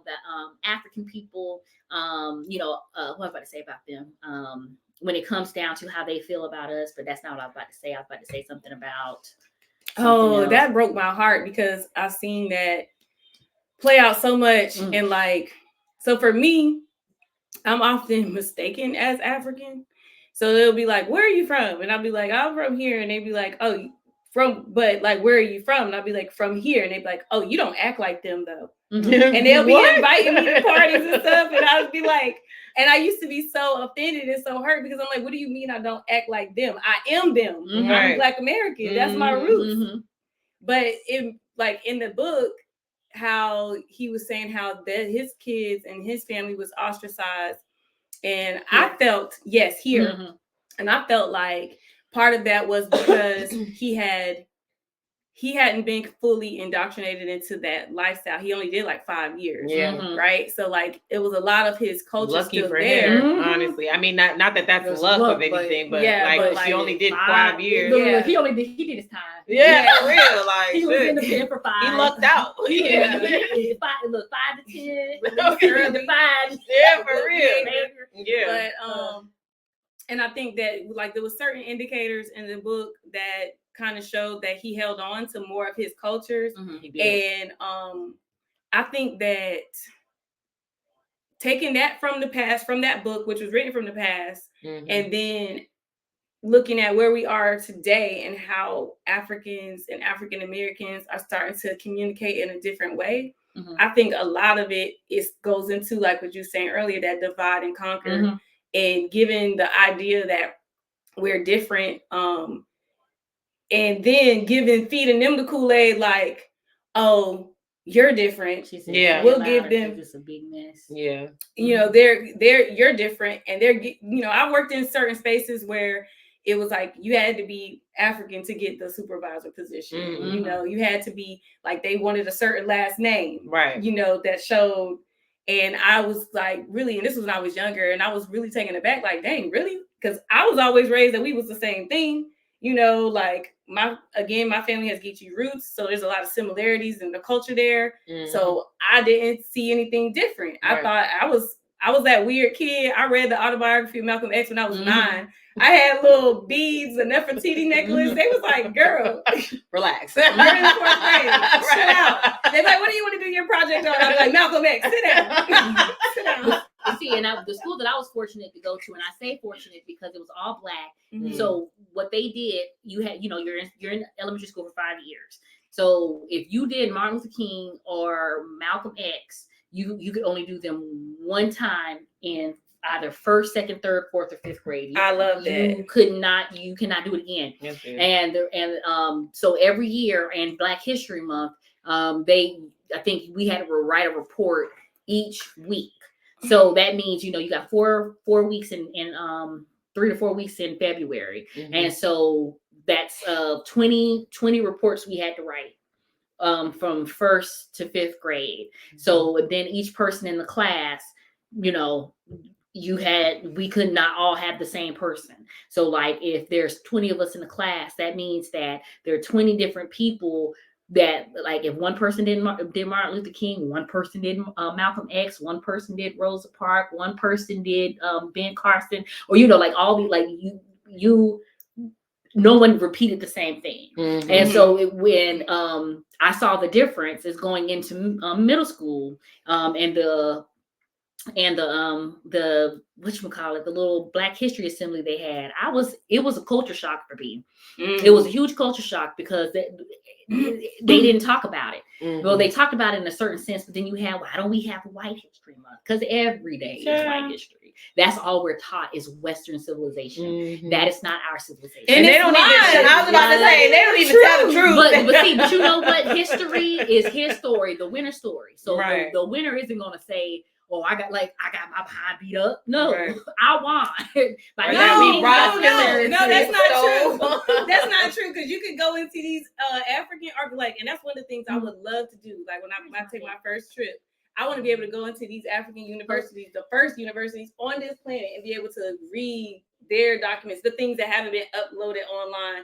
African people, what am I about to say about them? When it comes down to how they feel about us, but that's not what I was about to say. I was about to say something about. That broke my heart, because I've seen that play out so much. And like, so for me, I'm often mistaken as African. So they'll be like, "Where are you from?" And I'll be like, "I'm from here." And they'd be like, "Oh, but like, where are you from?" And I'll be like, "From here." And they'd be like, "Oh, you don't act like them though." Mm-hmm. And they'll be inviting me to parties and stuff. And I would be like, and I used to be so offended and so hurt because I'm like, what do you mean I don't act like them? I am them. Mm-hmm. I'm Black American. That's my roots. Mm-hmm. But in the book, how he was saying how that his kids and his family was ostracized. And I felt, yes, here. Mm-hmm. And I felt like part of that was because he hadn't been fully indoctrinated into that lifestyle. He only did like 5 years. Yeah. Mhm. Right. So like it was a lot of his culture Lucky still for there. him, honestly. I mean, not that that's There's luck luck, of anything, but yeah, like but she like only did 5 5 years. Look, Yeah. he did his time. Yeah, Yeah. for real. Like He was shit. in the pen for 5. He lucked out. Yeah. Yeah. 5 to 10. Okay. 3 to 5. Yeah, for real. Behavior. Yeah. But and I think that like there was certain indicators in the book that kind of showed that he held on to more of his cultures. He did. And I think that taking that from the past, from that book, which was written from the past, Mhm. and then looking at where we are today and how Africans and African Americans are starting to communicate in a different way. Mhm. I think a lot of it goes into like what you were saying earlier, that divide and conquer, Mhm. and giving the idea that we're different, and then feeding them the Kool-Aid like, oh, you're different. She said, Yeah. We'll give them, it's a big mess. Yeah. you know, you're different, and I worked in certain spaces where it was like you had to be African to get the supervisor position. Mhm. You know, you had to be like, they wanted a certain last name, Right. you know, that showed. And I was like, really, and this was when I was younger, and I was really taken aback, like, dang, really? Because I was always raised that we was the same thing. You know, like my family has Geechee roots, so there's a lot of similarities in the culture there. Mhm. So I didn't see anything different. Right. I thought I was that weird kid. I read the autobiography of Malcolm X when I was Mhm. 9. I had little beads, a Nefertiti necklace. They was like, girl, Relax. you're in the 4th grade. Chill out. They're like, what do you want to do your project on? I'm like, Malcolm X, sit down. Sit down. See, and the school that I was fortunate to go to, and I say fortunate because it was all Black. Mhm. So what they did, you had, you're in elementary school for 5 years. So if you did Martin Luther King or Malcolm X, you could only do them one time in either 1st, 2nd, 3rd, 4th, or 5th grade. I love that. You cannot do it again. Yes, And so every year, and Black History Month, I think we had to write a report each week. So that means, you got 4 weeks in 3 to 4 weeks in February. Mhm. And so that's 20 reports we had to write from 1st to 5th grade. So then each person in the class, we could not all have the same person. So like if there's 20 of us in the class, that means that there are 20 different people that, like, if one person did Martin Luther King, one person did Malcolm X, one person did Rosa Parks, one person did Ben Carson, or like all the, like, no one repeated the same thing. Mhm. And so when I saw the difference is going into middle school, and the whatchamacallit, the little Black History Assembly they had, it was a culture shock for me. Mm. It was a huge culture shock because they didn't talk about it. Mhm. Well, they talked about it in a certain sense, but then you have, why don't we have White History Month? Because every day is White history. That's all we're taught is Western civilization. Mhm. That is not our civilization. And they don't even, I was about to say, they don't even tell the truth. But you know what? History is his story, the winner's story. So Right. the winner isn't going to say, oh, I got my behind beat up. No, Right. I won. Like, No, that's that's not true. That's not true, because you could go into these African art, like, and that's one of the things I would love to do. Like when I take my first trip, I want to be able to go into these African universities, the first universities on this planet, and be able to read their documents, the things that haven't been uploaded online.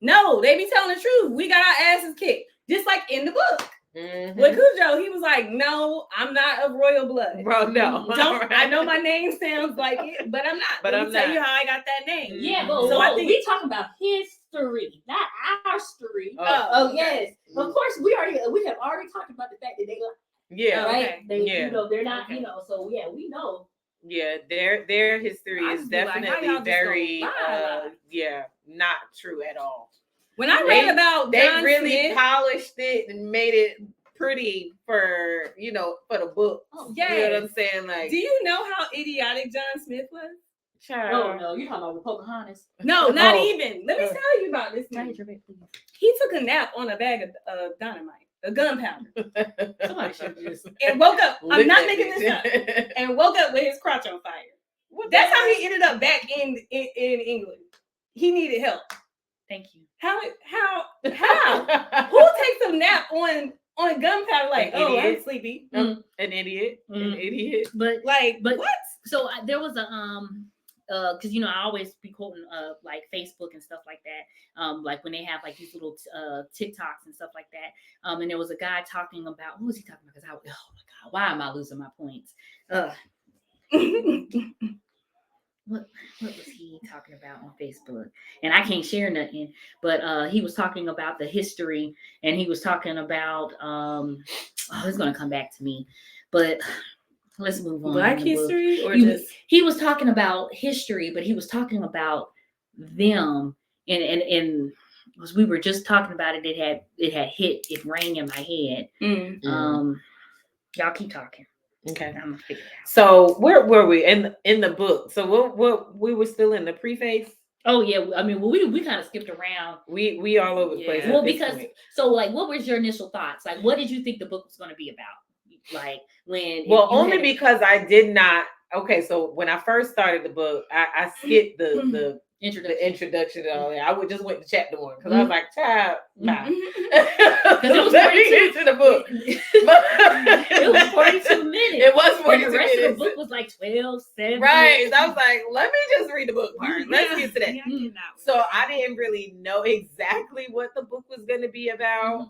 No, they be telling the truth. We got our asses kicked, just like in the book. Mhm. With Cujo, he was like, "No, I'm not of royal blood, Bro, no. I know my name sounds like it, but I'm not. But Let I'm me tell not. you how I got that name." Yeah, but So I think we talking about history, not our story. Oh, Yes, of course we have already talked about the fact that they yeah. right. Okay. They Yeah. they're not Okay. So yeah, we know Yeah, their history I is just be like, how definitely y'all just very gonna lie? yeah, not true at all. When I read about they John really Smith, polished it and made it pretty for for the book. Oh, You know what yes. I'm saying? Like, Do you know how idiotic John Smith was? Oh child. no, you talking about with Pocahontas? No, not Oh. even. Let me tell you about this man. He took a nap on a bag of dynamite, a gunpowder, Somebody should just. and woke up. I'm Lit not that making this up. bitch. And woke up with his crotch on fire. What That's the how hell? he ended up back in England. He needed help. Thank you. How? Who takes a nap on gunpowder? Like, An oh, I'm idiot. sleepy. An idiot. An idiot. But But what? So there was a because I always be quoting like Facebook and stuff like that, like when they have like these little TikToks and stuff like that, and there was a guy talking about, what was he talking about? Because oh my god, why am I losing my points? What was he talking about on Facebook? And I can't share nothing, but he was talking about the history, and he was talking about it's gonna come back to me, but let's move on. Black history, or he was talking about history, but he was talking about them, and as we were just talking about it, it rang in my head. Y'all keep talking. Okay. I'm gonna figure it out. So where were we in the book? So what we were still in the preface. Oh yeah, I mean, well, we kind of skipped around. We all over the place. Well, because so like, what was your initial thoughts? Like, what did you think the book was going to be about? Like when? Well, only because I did not. Okay, so when I first started the book, I skipped the introduction and all that. I would just went to chapter 1 because I was like, child, nah. Because it was 42 to the book. It was 42 minutes. It was 42 and the rest minutes. of the book was like 12, 7. Right. So I was like, let me just read the book part. Let's get to that. So I didn't really know exactly what the book was going to be about.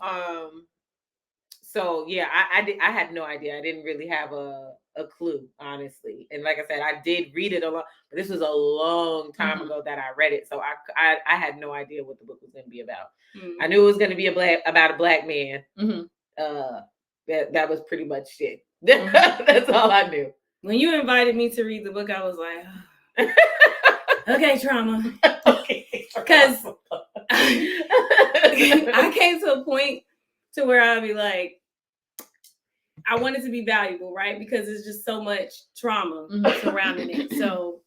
So yeah, I had no idea. I didn't really have a clue, honestly. And like I said, I did read it a lot, but this was a long time ago that I read it. So I had no idea what the book was going to be about. I knew it was going to be about a black man. That was pretty much it. That's all I knew. When you invited me to read the book, I was like, okay, trauma. Because I came to a point to where I'd be like, I want it to be valuable, right? Because it's just so much trauma surrounding it. So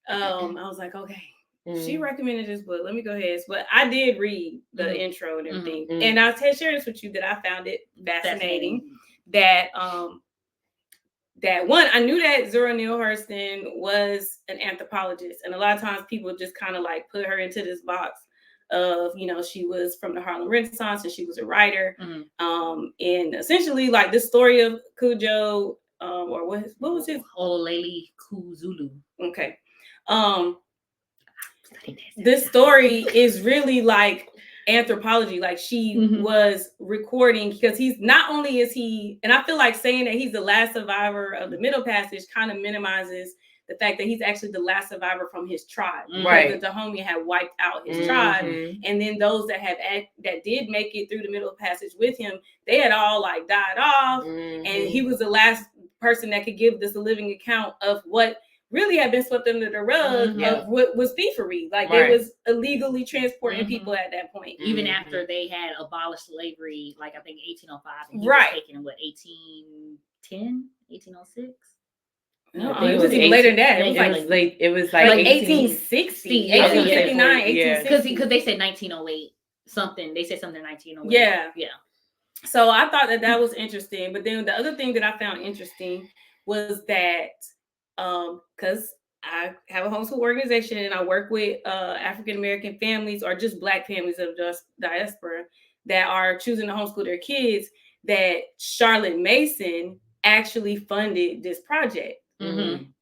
I was like, okay, she recommended this book. Let me go ahead. But I did read the intro and everything. And I shared this with you that I found it fascinating. That that one, I knew that Zora Neale Hurston was an anthropologist. And a lot of times people just kind of like put her into this box of, she was from the Harlem Renaissance and she was a writer. And essentially like the story of Cujo, or what was his? Olele Kuzulu. Okay. This story is really like anthropology. Like she was recording, because he's not only is he, and I feel like saying that he's the last survivor of the Middle Passage kind of minimizes the fact that he's actually the last survivor from his tribe, right? The Dahomey had wiped out his tribe, and then those that did make it through the Middle Passage with him, they had all like died off, and he was the last person that could give this a living account of what really had been swept under the rug of what was thievery. Like they was illegally transporting people at that point, even after they had abolished slavery, like I think 1805, and he right? Was taken in what 1810, 1806. No, it was even later than that. It was like 1860, 1859, because they said 1908 something. They said something in 1908. Yeah. So I thought that was interesting. But then the other thing that I found interesting was that because I have a homeschool organization and I work with African American families or just Black families of just diaspora that are choosing to homeschool their kids, that Charlotte Mason actually funded this project.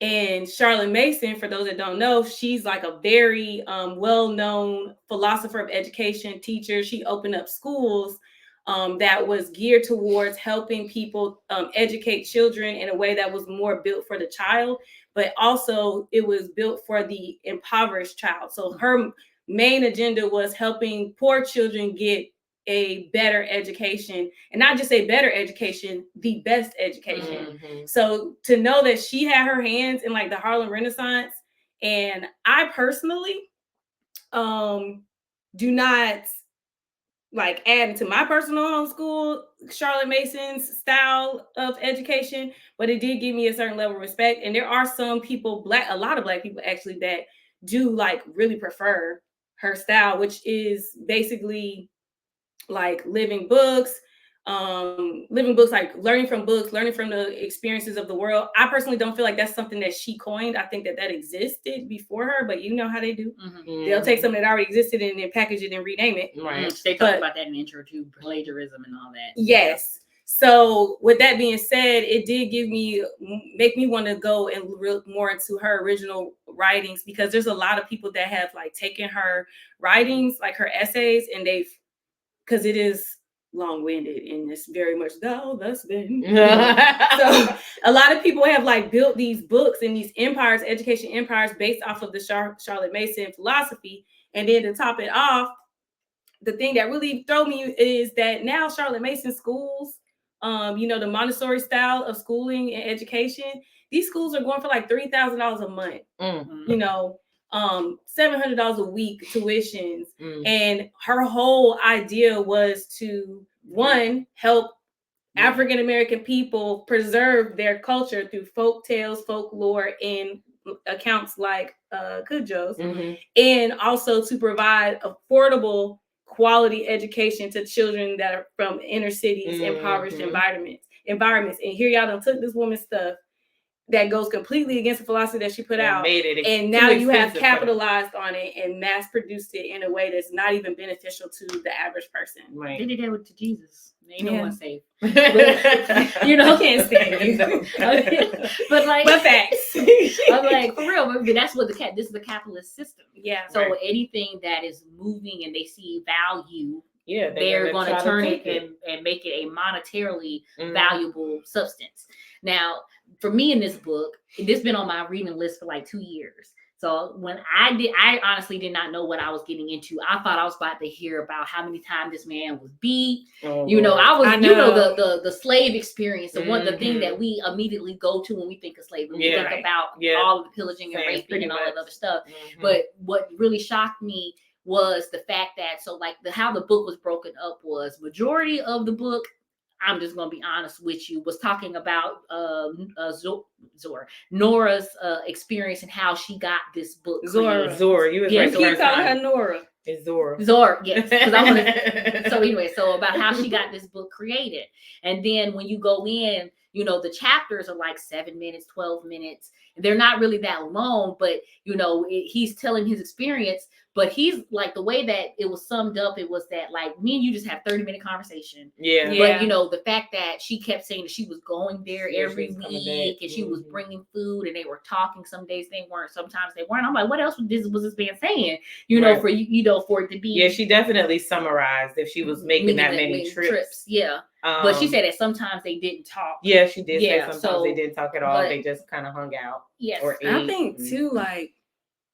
And Charlotte Mason, for those that don't know, she's like a very well-known philosopher of education, teacher. She opened up schools that was geared towards helping people educate children in a way that was more built for the child, but also it was built for the impoverished child. So her main agenda was helping poor children get a better education, and not just a better education, the best education. So to know that she had her hands in like the Harlem Renaissance, and I personally do not like add to my personal homeschool Charlotte Mason's style of education, but it did give me a certain level of respect. And there are some people, a lot of Black people actually, that do like really prefer her style, which is basically like living books, like learning from books, learning from the experiences of the world. I personally don't feel like that's something that she coined. I think that existed before her, but you know how they do. They'll take something that already existed and then package it and rename it. Right. They talk about that in the intro to plagiarism and all that. Yes. So with that being said, it did make me want to go and look more into her original writings, because there's a lot of people that have like taken her writings, like her essays, and because it is long-winded and it's very much thus then. So a lot of people have like built these books and these empires, education empires, based off of the Charlotte Mason philosophy. And then to top it off, the thing that really threw me is that now Charlotte Mason schools, the Montessori style of schooling and education, these schools are going for like $3,000 a month. $700 a week tuitions. And her whole idea was to, one, help African American people preserve their culture through folk tales, folklore, and accounts like Cujo's, and also to provide affordable quality education to children that are from inner cities, impoverished environments. And here y'all done took this woman's stuff that goes completely against the philosophy that she put out, and now you have capitalized on it and mass produced it in a way that's not even beneficial to the average person. Right. They did that with Jesus. Ain't no one safe. But, can't stand it. But facts. I'm like, for real, but that's what this is the capitalist system. Yeah. So anything that is moving and they see value, they're going to turn it and make it a monetarily valuable substance. Now, for me in this book, this has been on my reading list for like 2 years. So when I honestly did not know what I was getting into. I thought I was about to hear about how many times this man was beat. I was, the slave experience, the thing that we immediately go to when we think of slavery. We think about all of the pillaging and raping and all that other stuff. But what really shocked me was the fact that, how the book was broken up was majority of the book, I'm just going to be honest with you, was talking about Nora's experience and how she got this book. Zora, you was right. Keep calling her Nora. It's Zora. Yes. So about how she got this book created. And then when you go in, the chapters are like 7 minutes, 12 minutes. They're not really that long, but, he's telling his experience. But he's like, the way that it was summed up, it was that like me and you just have 30-minute conversation. Yeah. But the fact that she kept saying that she was going there every week and she was bringing food and they were talking. Some days they weren't, sometimes they weren't. I'm like, what else was this man saying? For for it to be. Yeah, she definitely summarized if she was making that many trips. Yeah. But she said that sometimes they didn't talk. Yeah, she did say sometimes they didn't talk at all. They just kind of hung out. Yes. Or ate. I think too, like,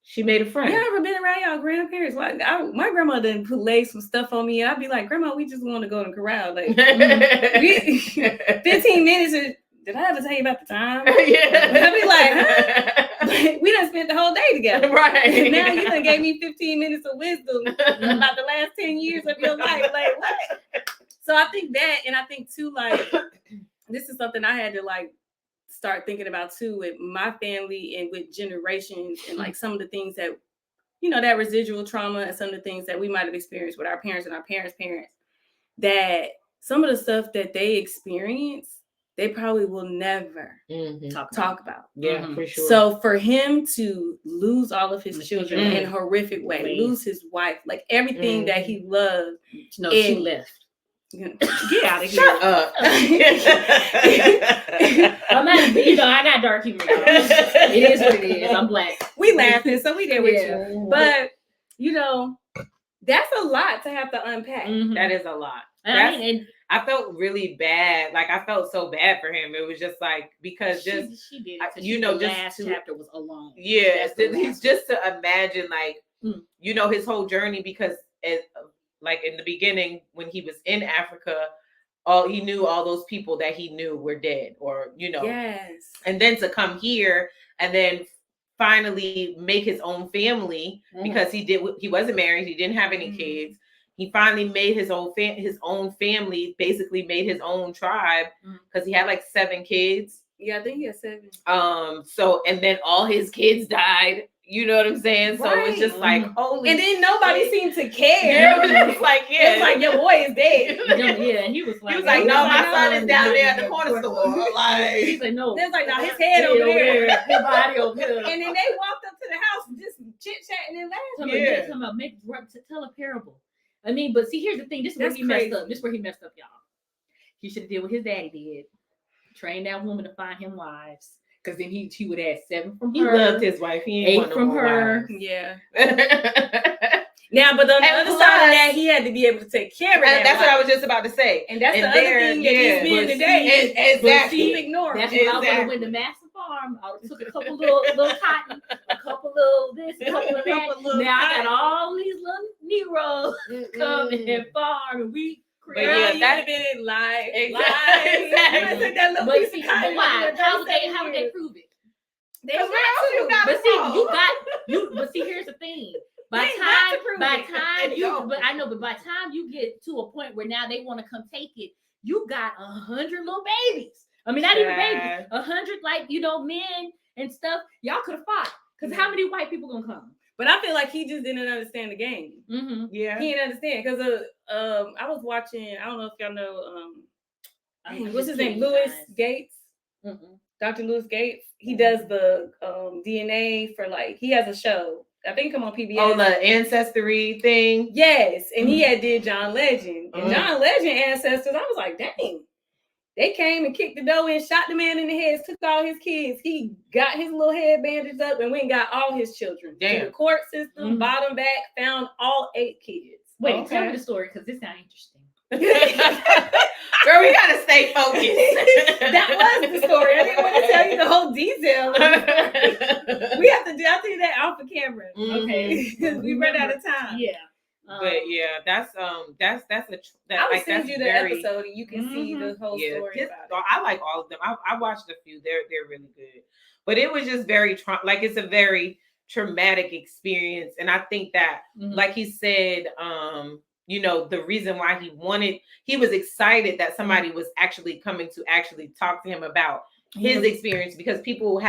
she made a friend. You ever been around y'all grandparents? Like, my grandma done lay some stuff on me. I'd be like, Grandma, we just want to go to the corral. Like, 15 minutes. Did I ever tell you about the time? I'd be like, huh? We done spent the whole day together. Right. And now you done gave me 15 minutes of wisdom about the last 10 years of your life. Like, what? So I think that, and I think too, like, this is something I had to like start thinking about too with my family and with generations and like some of the things that, that residual trauma and some of the things that we might have experienced with our parents and our parents' parents, that some of the stuff that they experience, they probably will never talk about. Yeah, for sure. So for him to lose all of his children in a horrific way, lose his wife, like everything that he loved. She left. Get out of here. Shut up. I'm not, I got dark humor. It is what it is. I'm Black. We laughing, so we there with you. But, that's a lot to have to unpack. That is a lot. I felt really bad. Like, I felt so bad for him. It was just like, because she did it. The last chapter was alone. Yeah. Just to imagine, like, his whole journey, because like in the beginning when he was in Africa, he knew all those people that he knew were dead, or Yes. and then to come here and then finally make his own family, because he wasn't married, he didn't have any kids. He finally made his own family, basically made his own tribe, because he had like 7 kids. Yeah, I think he had 7. So, and then all his kids died. You know what I'm saying? So it was just like, holy. And then nobody seemed to care. Yeah, it's like, It's like your boy is dead. Yeah, and he was like, no, my son is down there at the corner store. Like, he's like, no. There's like, no, his head over there. His body over here. And then they walked up to the house just chit-chatting and laughing. Talking about tell a parable. I mean, but see, here's the thing. This is where he messed up. This is where he messed up, y'all. He should have did what his daddy did. Train that woman to find him wives. Because then he would add 7 from her. He loved his wife. He ain't 8 from her. Yeah. Now, but on the other side of that, he had to be able to take care of that. That's what I was just about to say. And that's the other thing that these men today. Exactly. Ignore. That's what I would have went to Master Farm. I took a couple little cotton, a couple little this, a couple of that. Now I got all these little Negroes coming and farm, and we. But yeah, that'd been live. Exactly. But see, why? How would they prove it? They have to. But see, But see, here's the thing. By time you get to a point where now they want to come take it, you got 100 little babies. I mean, not even babies, 100 men and stuff. Y'all could have fought, because how many white people gonna come? But I feel like he just didn't understand the game. Yeah, he didn't understand, because I was watching. I don't know if y'all know. What's his name? Louis Gates. Dr. Louis Gates. He does the DNA for, like, he has a show. I think come on PBS. Oh, the ancestry thing. Yes, and he did John Legend. And John Legend ancestors, I was like, dang. They came and kicked the door in, shot the man in the head, took all his kids. He got his little head bandaged up and went and got all his children. Damn. Through the court system, bottom back, found all 8 kids. Wait, tell me the story, because this sounds interesting. Girl, we gotta stay focused. That was the story. I didn't want to tell you the whole detail. We have to do. I'll tell you that off the camera, okay? Because we run out of time. Yeah. But yeah, that's I will send you the episode and you can see the whole story about it. I like all of them. I watched a few. They're really good. But it was just very it's a very traumatic experience, and I think that, like he said, the reason why he was excited that somebody was actually coming to actually talk to him about his experience, because people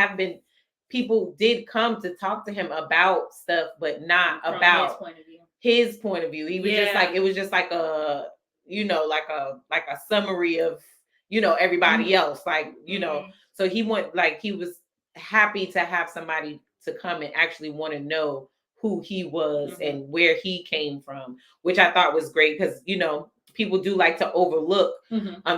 did come to talk to him about stuff, but not from about his point of view. He was just like, it was just like a, like a summary of, everybody else, like, so he was happy to have somebody to come and actually want to know who he was and where he came from, which I thought was great, because people do like to overlook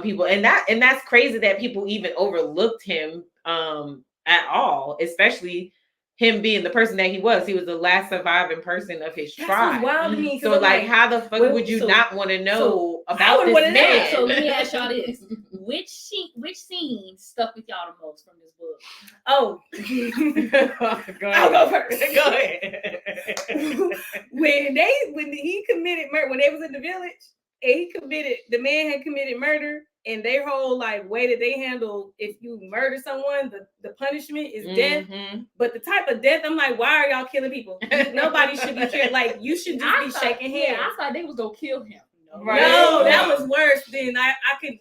people, and that's crazy that people even overlooked him at all, especially him being the person that he was. He was the last surviving person of his tribe. Wild to me, so like, how the fuck would you not want to know about this man? So let me ask y'all this: which scene stuck with y'all the most from this book? Oh, go ahead. I'll go first. Go ahead. when he committed murder, when they was in the village, and the man had committed murder, and their whole way that they handle, if you murder someone, the punishment is death. But the type of death, I'm like, why are y'all killing people? Nobody should be killed. Like, you should just be shaking hands. I thought they was gonna kill him. Right? No, that was worse than I could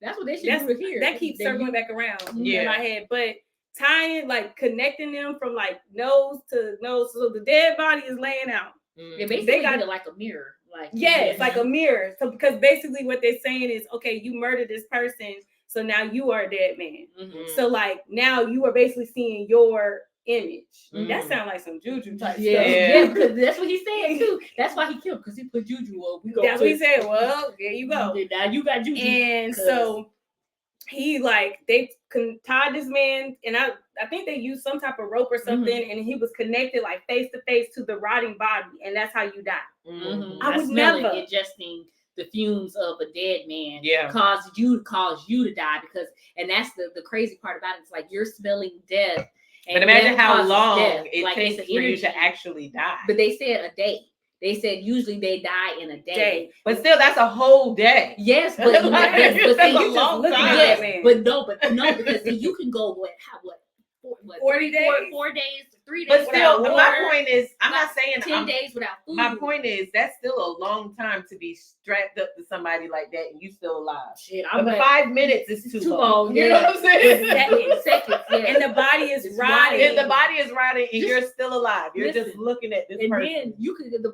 That's what they should do here. That keeps circling back around in my head. But tying, connecting them from nose to nose, so the dead body is laying out. Yeah, basically they got it like a mirror. It's like a mirror. So because basically what they're saying is, okay, you murdered this person, so now you are a dead man. So now you are basically seeing your image. That sounds like some juju type stuff. Yeah, because that's what he said too. That's why he killed, because he put juju up. That's what he said. Well, there you go. Now you got juju. And so he they tied this man, and I think they used some type of rope or something, and he was connected face to face to the rotting body, and that's how you die. I would never ingesting the fumes of a dead man cause you to die, and that's the crazy part about it. It's like you're smelling death. But imagine how long it takes for you to actually die. But they said a day. They said usually they die in a day. But still, that's a whole day. Yes, but That's see, a long time. yes, man. but no, because see, you can go what 40 days? 4 days, 3 days. But still, without my water, point is, I'm not saying 10 days without food. My point is, that's still a long time to be strapped up to somebody like that and you still alive. Shit, But 5 minutes is too long. Yeah. You know what I'm saying? Seconds, yeah. And the body is rotting. And the body is rotting and you're still alive. You're just looking at this and person. then you could. The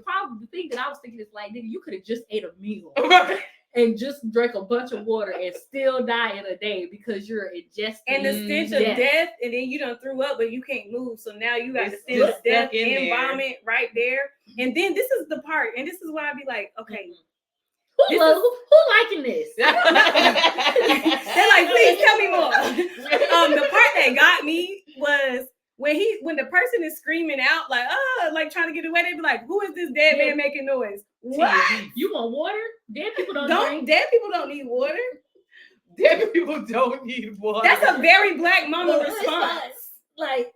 thing that I was thinking is like, nigga, you could have just ate a meal. Right. And just drank a bunch of water and still die in a day because you're ingesting. And the stench of death, and then you done threw up, but you can't move. So now you got the stench of death and vomit right there. And then this is the part, and this is why I be like, okay, who liking this? They're like, please tell me more. The part that got me was when the person is screaming out like trying to get away, they be like, who is this dead man making noise? What? You want water? Dead people don't drink. Dead people don't need water. Dead people don't need water. That's a very Black mama response. Like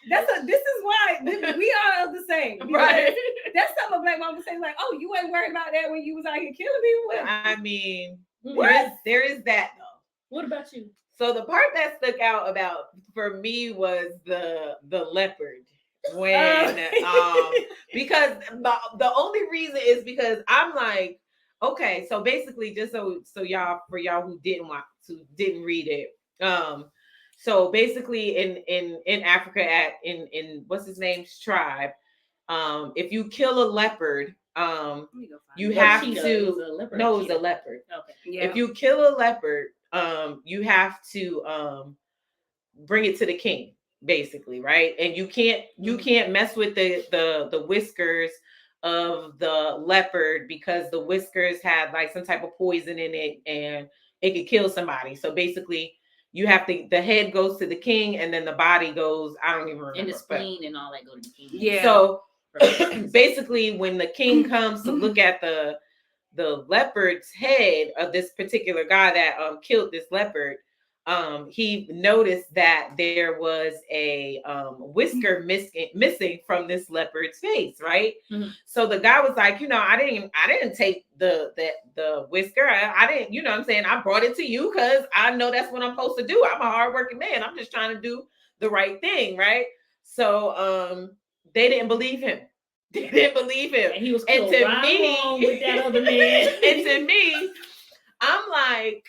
this is why we are of the same. Right. That's something a Black mama say, like, oh, you ain't worried about that when you was out here killing people. I mean, what? there is that though. What about you? So the part that stuck out about for me was the leopard when because the only reason is because I'm like, okay, so basically just so y'all who didn't read it, so basically in Africa in what's his name's tribe, if you kill a leopard, you have to no, it was a leopard. Okay. Yeah. If you kill a leopard, you have to bring it to the king, basically, right? And you can't mess with the whiskers of the leopard because the whiskers had like some type of poison in it and it could kill somebody. So basically you have to, the head goes to the king and then the body goes, I don't even remember. And the spleen and all that go to the king. Yeah. So basically when the king comes to look at the leopard's head of this particular guy that killed this leopard, he noticed that there was a whisker missing from this leopard's face, right? Mm-hmm. So the guy was like, I didn't take the whisker. I didn't, you know what I'm saying? I brought it to you because I know that's what I'm supposed to do. I'm a hardworking man. I'm just trying to do the right thing, right? So they didn't believe him. They didn't believe him. And he was and to right me with that other man. And to me, I'm like,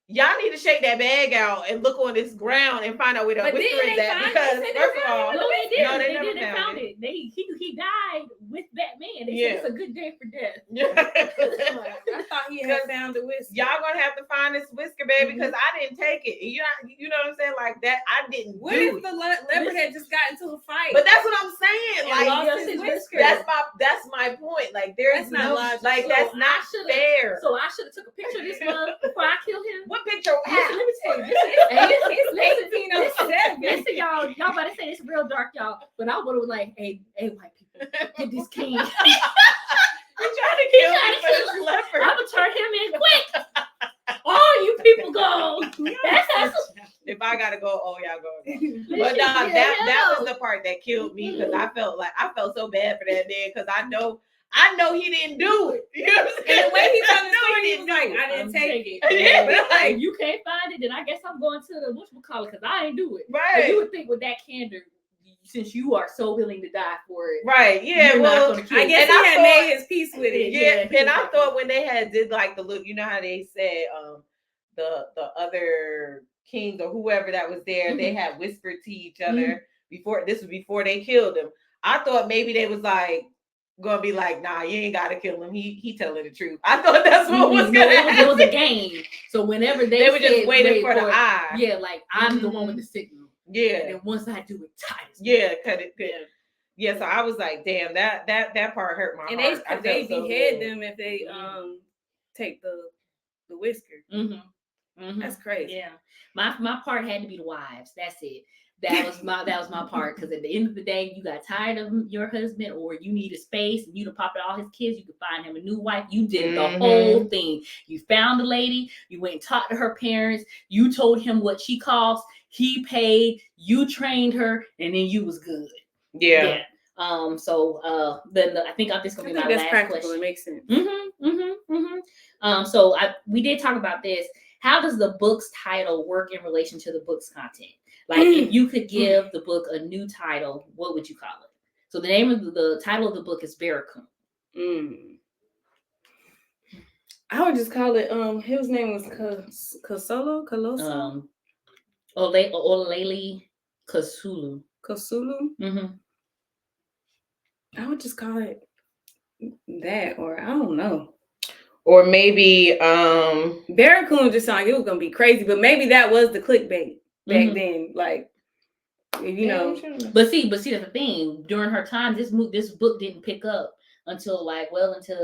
y'all need to shake that bag out and look on this ground and find out where the whisker is at. Because first of all, they never found it. He died with that man. They said it's a good day for death. Yeah. I thought he had found the whisker. Y'all gonna have to find this whisker, baby, because I didn't take it. You know what I'm saying? Like that, I didn't. What if the leopard had just got into a fight? But that's what I'm saying. Like lost his whisker. That's my point. Like there's no like that's not fair. So I should have took a picture of this one before I killed him. What picture? Let me tell you. Listen, y'all about to say it's real dark, y'all. But I would have like, hey, white people, get this king. You're trying to kill me for this leopard. I'm gonna turn him in quick. All you people go. If I gotta go, all y'all go. But that was the part that killed me because I felt so bad for that man because I know he didn't do it. You know what I'm saying? And the way he told the story, he was like, I didn't take it. Yeah, but like, you can't find it, then I guess I'm going to the whatchamacallit because I ain't do it. Right. But you would think with that candor, since you are so willing to die for it. Right. Yeah. Well, I guess he had made his peace with it. Yeah. And I thought when they did like the look, you know how they said the other kings or whoever that was there, they had whispered to each other before they killed him. I thought maybe they was like gonna be like, nah, you ain't gotta kill him. He telling the truth. I thought that's what was gonna happen. It was a game. So whenever they were just waiting for the eye. Yeah, like I'm the one with the signal. Yeah. And then once I do it, tight. Yeah, cut it. Yeah. So I was like, damn, that part hurt my heart. And they behead them if they take the whisker. That's crazy. Yeah. My part had to be the wives. That's it. That was my part, because at the end of the day, you got tired of your husband or you needed space and you done popped all his kids, you could find him a new wife. You did the whole thing. You found the lady, you went and talked to her parents, you told him what she cost, he paid, you trained her, and then you was good. Yeah. So then I think this is gonna be my that's last practical. question. It makes sense. So we did talk about this. How does the book's title work in relation to the book's content? Like, if you could give the book a new title, what would you call it? So the name of the title of the book is Barracoon. I would just call it. His name was Coloso. Olele Kasulu. Kosulu. I would just call it that, or I don't know. Or maybe Barracoon just sounded like it was gonna be crazy, but maybe that was the clickbait back then. Like, you know. But see, that's the thing. During her time, this book didn't pick up until into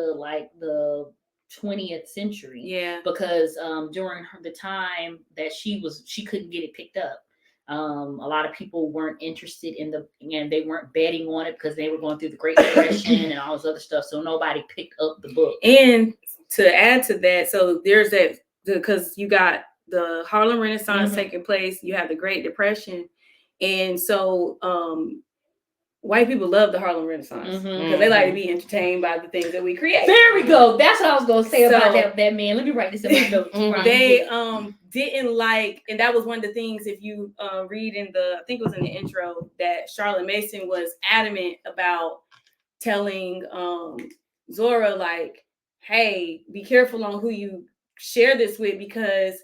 the 20th century. Yeah. Because during the time that she couldn't get it picked up. A lot of people weren't interested and they weren't betting on it because they were going through the Great Depression and all this other stuff. So nobody picked up the book. And to add to that, so there's that, because you got the Harlem Renaissance taking place, you have the Great Depression, and so white people love the Harlem Renaissance because they like to be entertained by the things that we create. There we go. That's what I was going to say about that man. Let me write this in my notes. They didn't like, and that was one of the things, if you read in I think it was in the intro, that Charlotte Mason was adamant about telling Zora, like, hey, be careful on who you share this with, because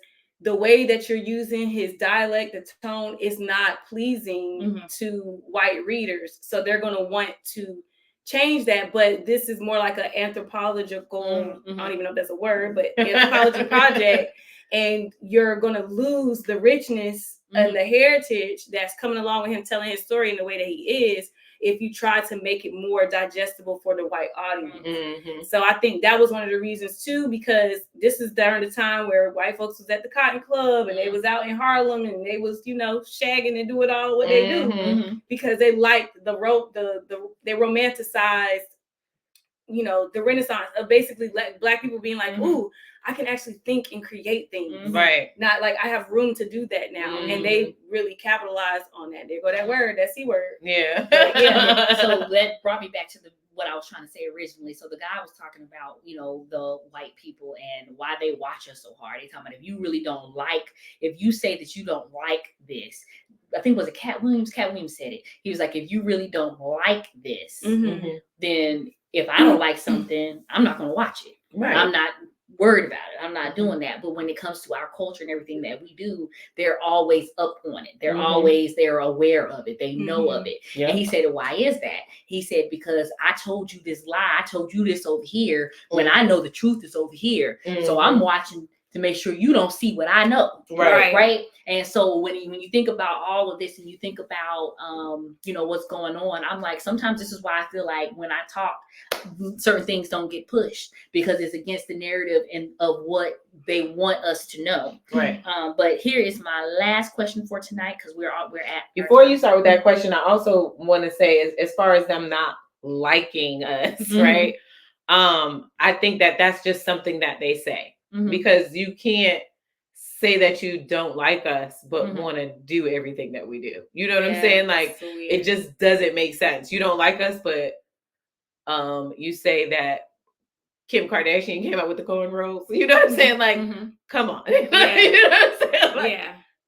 the way that you're using his dialect, the tone, is not pleasing to white readers. So they're going to want to change that. But this is more like an anthropological, I don't even know if that's a word, but anthropology project. And you're going to lose the richness and the heritage that's coming along with him telling his story in the way that he is, if you try to make it more digestible for the white audience. So I think that was one of the reasons too, because this is during the time where white folks was at the Cotton Club and they was out in Harlem and they was, shagging and doing all what they do, because they liked they romanticized, the Renaissance of basically Black people being like, ooh, I can actually think and create things. Right. Not like I have room to do that now. And they really capitalized on that. There go that word, that C word. Yeah. So that brought me back to what I was trying to say originally. So the guy was talking about, the white people and why they watch us so hard. They talking about if you say that you don't like this, I think it was Cat Williams said it. He was like, if you really don't like this, then if I don't like something, I'm not going to watch it. Right. I'm not worried about it. I'm not doing that. But when it comes to our culture and everything that we do, they're always up on it. They're aware of it. They know of it. Yep. And he said, why is that? He said, because I told you this lie. I told you this over here when I know the truth is over here. So I'm watching to make sure you don't see what I know. Right. And so when you think about all of this and you think about, what's going on, I'm like, sometimes this is why I feel like when I talk, certain things don't get pushed because it's against the narrative and of what they want us to know. Right. But here is my last question for tonight, because we're at. Before you start with that question, I also want to say, as far as them not liking us, right? I think that's just something that they say. Because you can't say that you don't like us, but want to do everything that we do. You know what I'm saying? Like, it just doesn't make sense. You don't like us, but you say that Kim Kardashian came out with the cornrows. You know what I'm saying? Like, come on. You know what I'm saying? Like,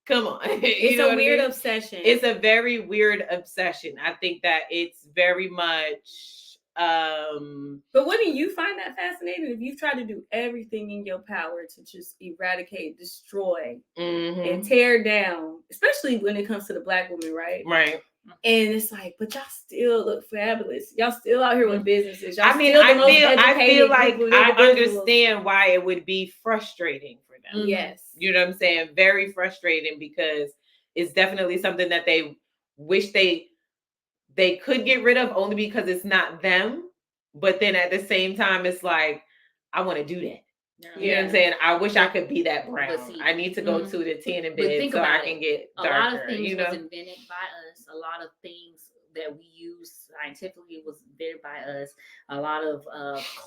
come on. It's a weird obsession. It's a very weird obsession. I think that it's very much... But wouldn't you find that fascinating if you've tried to do everything in your power to just eradicate, destroy, and tear down, especially when it comes to the Black woman, right? Right. And it's like, but y'all still look fabulous. Y'all still out here with businesses. Y'all I feel like I understand why it would be frustrating for them. Yes. You know what I'm saying? Very frustrating, because it's definitely something that they wish they could get rid of, only because it's not them. But then at the same time, it's like, I want to do that. You know what I'm saying? I wish I could be that brown. I need to go to the tan in bed so I can get darker. A lot of things was invented by us. A lot of things that we use scientifically was invented by us. A lot of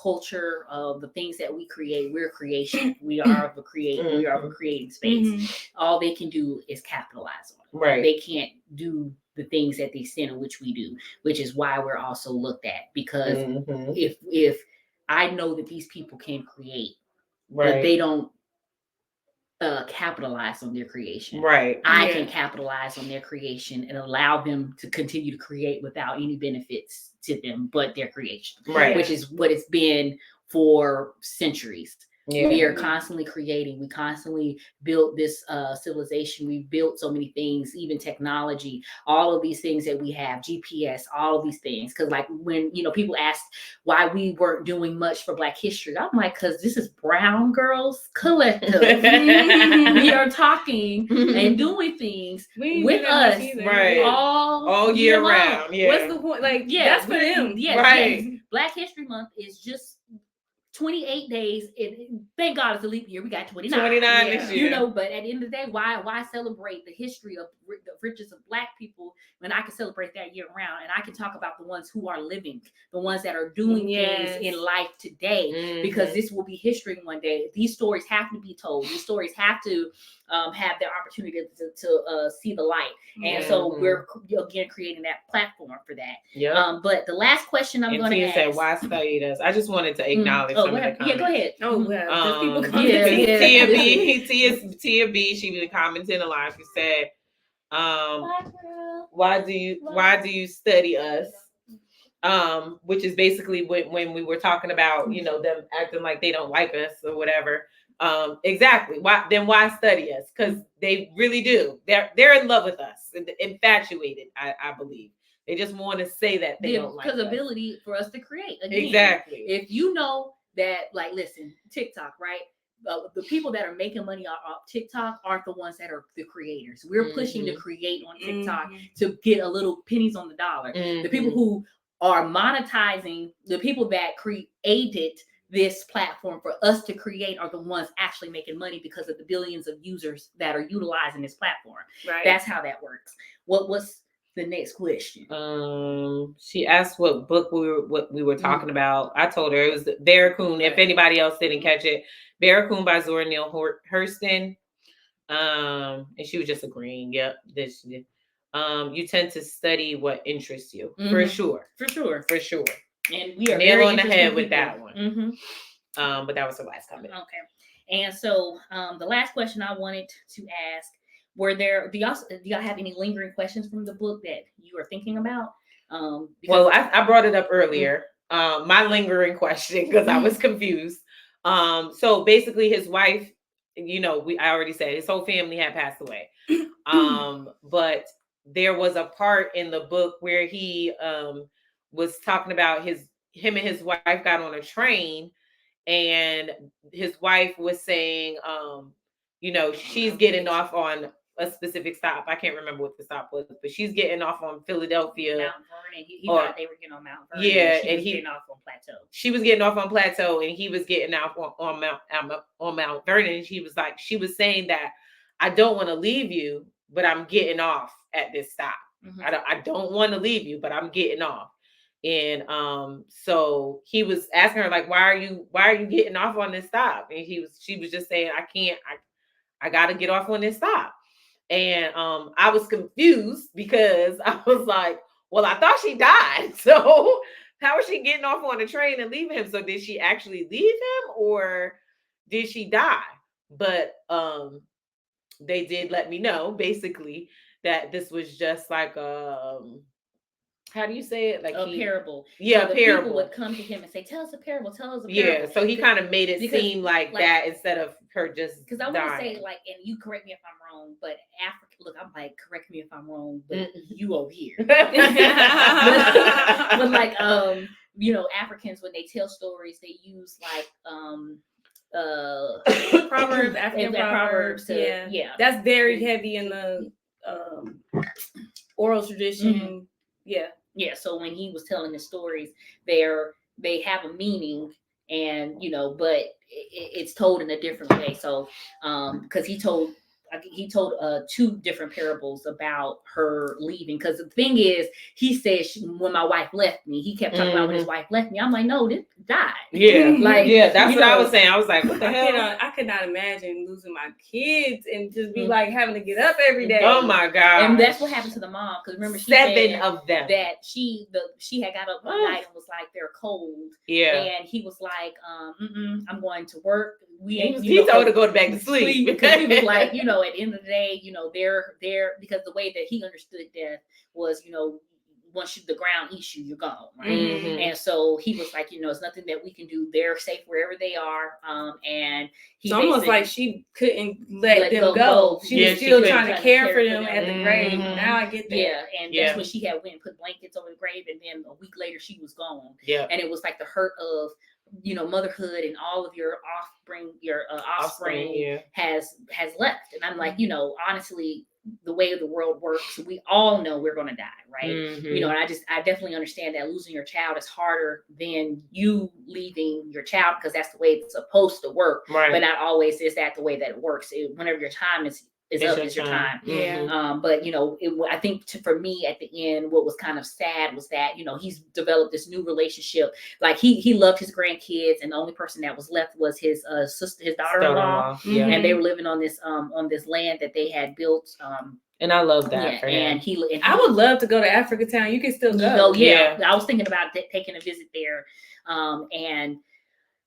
culture of the things that we create, we're creation. We are of a we are of a creating space. All they can do is capitalize on it. Right. They can't do the things at the extent of which we do, which is why we're also looked at. Because if I know that these people can create, but they don't capitalize on their creation. Right. I can capitalize on their creation and allow them to continue to create without any benefits to them but their creation. Right. Which is what it's been for centuries. Yeah. We are constantly creating. We constantly built this civilization. We've built so many things, even technology, all of these things that we have, GPS, all of these things. Because like when, people ask why we weren't doing much for Black history, I'm like, because this is Brown Girls Collective. We are talking and doing things with us all year round. Yeah. What's the point? Like, that's for them. Yes. Black History Month is just 28 days. Thank God it's a leap year. We got 29. 29 this year. But at the end of the day, why celebrate the history of the riches of Black people when I can celebrate that year round, and I can talk about the ones who are living, the ones that are doing things in life today, because this will be history one day. These stories have to be told. These stories have to have their opportunity to see the light. And so we're again creating that platform for that. Yeah. But the last question I'm going to ask. Said, why study this? I just wanted to acknowledge some of the comments. Yeah, go ahead. Tia B, she was commenting a lot. She said, why do you study us? Which is basically when we were talking about, them acting like they don't like us or whatever. Exactly. Why study us? Because they really do. They're in love with us, infatuated. I believe they just want to say that they don't like us. Because ability for us to create. Again, exactly. If you know that, like, listen, TikTok, right? The people that are making money off TikTok aren't the ones that are the creators. We're pushing to create on TikTok to get a little pennies on the dollar. The people who are monetizing, the people that created this platform for us to create are the ones actually making money because of the billions of users that are utilizing this platform. Right. That's how that works. What's the next question? She asked what book we were talking about. I told her it was Barracoon. If anybody else didn't catch it, Barracoon by Zora Neale Hurston. And she was just agreeing. Yep, this. You tend to study what interests you, for sure. And we are nail on the head with that one. But that was the last comment. Okay, and so the last question I wanted to ask: do y'all have any lingering questions from the book that you are thinking about? Well, I brought it up earlier. My lingering question, because I was confused. So basically, his wife, I already said his whole family had passed away. But there was a part in the book where he was talking about him and his wife got on a train, and his wife was saying, she's getting off on a specific stop. I can't remember what the stop was, but she's getting off on Philadelphia. Mount Vernon. He thought they were getting on Mount Vernon. Yeah, and he was getting off on Plateau. She was getting off on Plateau, and he was getting off on Mount Vernon. And she was saying that I don't want to leave you, but I'm getting off at this stop. I don't want to leave you, but I'm getting off. And so he was asking her, like, why are you getting off on this stop? And she was just saying, I gotta get off on this stop. And I was confused because I was like, well, I thought she died. So how is she getting off on a train and leaving him? So did she actually leave him or did she die? But they did let me know basically that this was just like how do you say it? Like a parable. Yeah, so the parable. People would come to him and say, "Tell us a parable. Tell us a parable." Yeah, so he kind of made it seem like that instead of her just. Because I want to say, like, and you correct me if I'm wrong, but Africa. Look, I'm like, correct me if I'm wrong, but you over here. but like, Africans when they tell stories, they use like proverbs, African proverbs. Yeah, that's very heavy in the oral tradition. Yeah. So when he was telling the stories, they have a meaning, and but it's told in a different way. So because he told, he told 2 different parables about her leaving. Because the thing is, he said when my wife left me, he kept talking about when his wife left me. I'm like, no, this died. Yeah, Like, that's what I was saying. I was like, what the hell? I could not imagine losing my kids and just be like having to get up every day. Oh my god! And that's what happened to the mom. Because remember, she 7 said of them that she had got up one night and was like, they're cold. Yeah, and he was like, I'm going to work. He told her to go back to sleep because he was like, at the end of the day, they're because the way that he understood death was, once the ground eats you, you're gone, right? Mm-hmm. And so he was like, it's nothing that we can do. They're safe wherever they are. And it's almost like she couldn't let them go. She was still trying to care for them at the grave. Now I get that. Yeah, and that's when she had went and put blankets over the grave, and then a week later she was gone. Yeah, and it was like the hurt of motherhood and all of your offspring has left. And I'm like, honestly, the way the world works, we all know we're going to die, right? Mm-hmm. And I definitely understand that losing your child is harder than you leaving your child, because that's the way it's supposed to work, right? But not always is that the way that it works. Whenever your time is up, it's your time. Yeah. But I think for me at the end, what was kind of sad was that he's developed this new relationship. Like he loved his grandkids, and the only person that was left was his sister, his daughter-in-law. Yeah. And they were living on this land that they had built. And I love that for him. And I would love to go to Africa Town. You can still go. Yeah. I was thinking about taking a visit there, and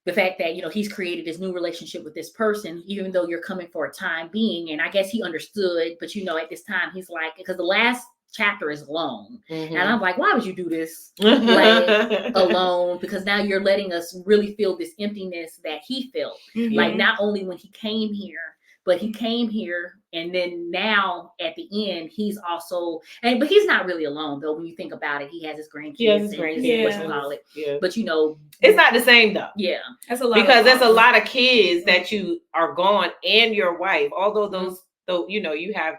the fact that he's created this new relationship with this person, even though you're coming for a time being. And I guess he understood, but at this time he's like, because the last chapter is alone, and I'm like, why would you do this alone? Because now you're letting us really feel this emptiness that he felt, like not only when he came here, but he came here, and then now at the end, he's also, but he's not really alone though. When you think about it, he has his grandkids. Yeah. But it's not the same though. Yeah, that's a lot because there's a lot of kids that you are gone, and your wife. Although though you have,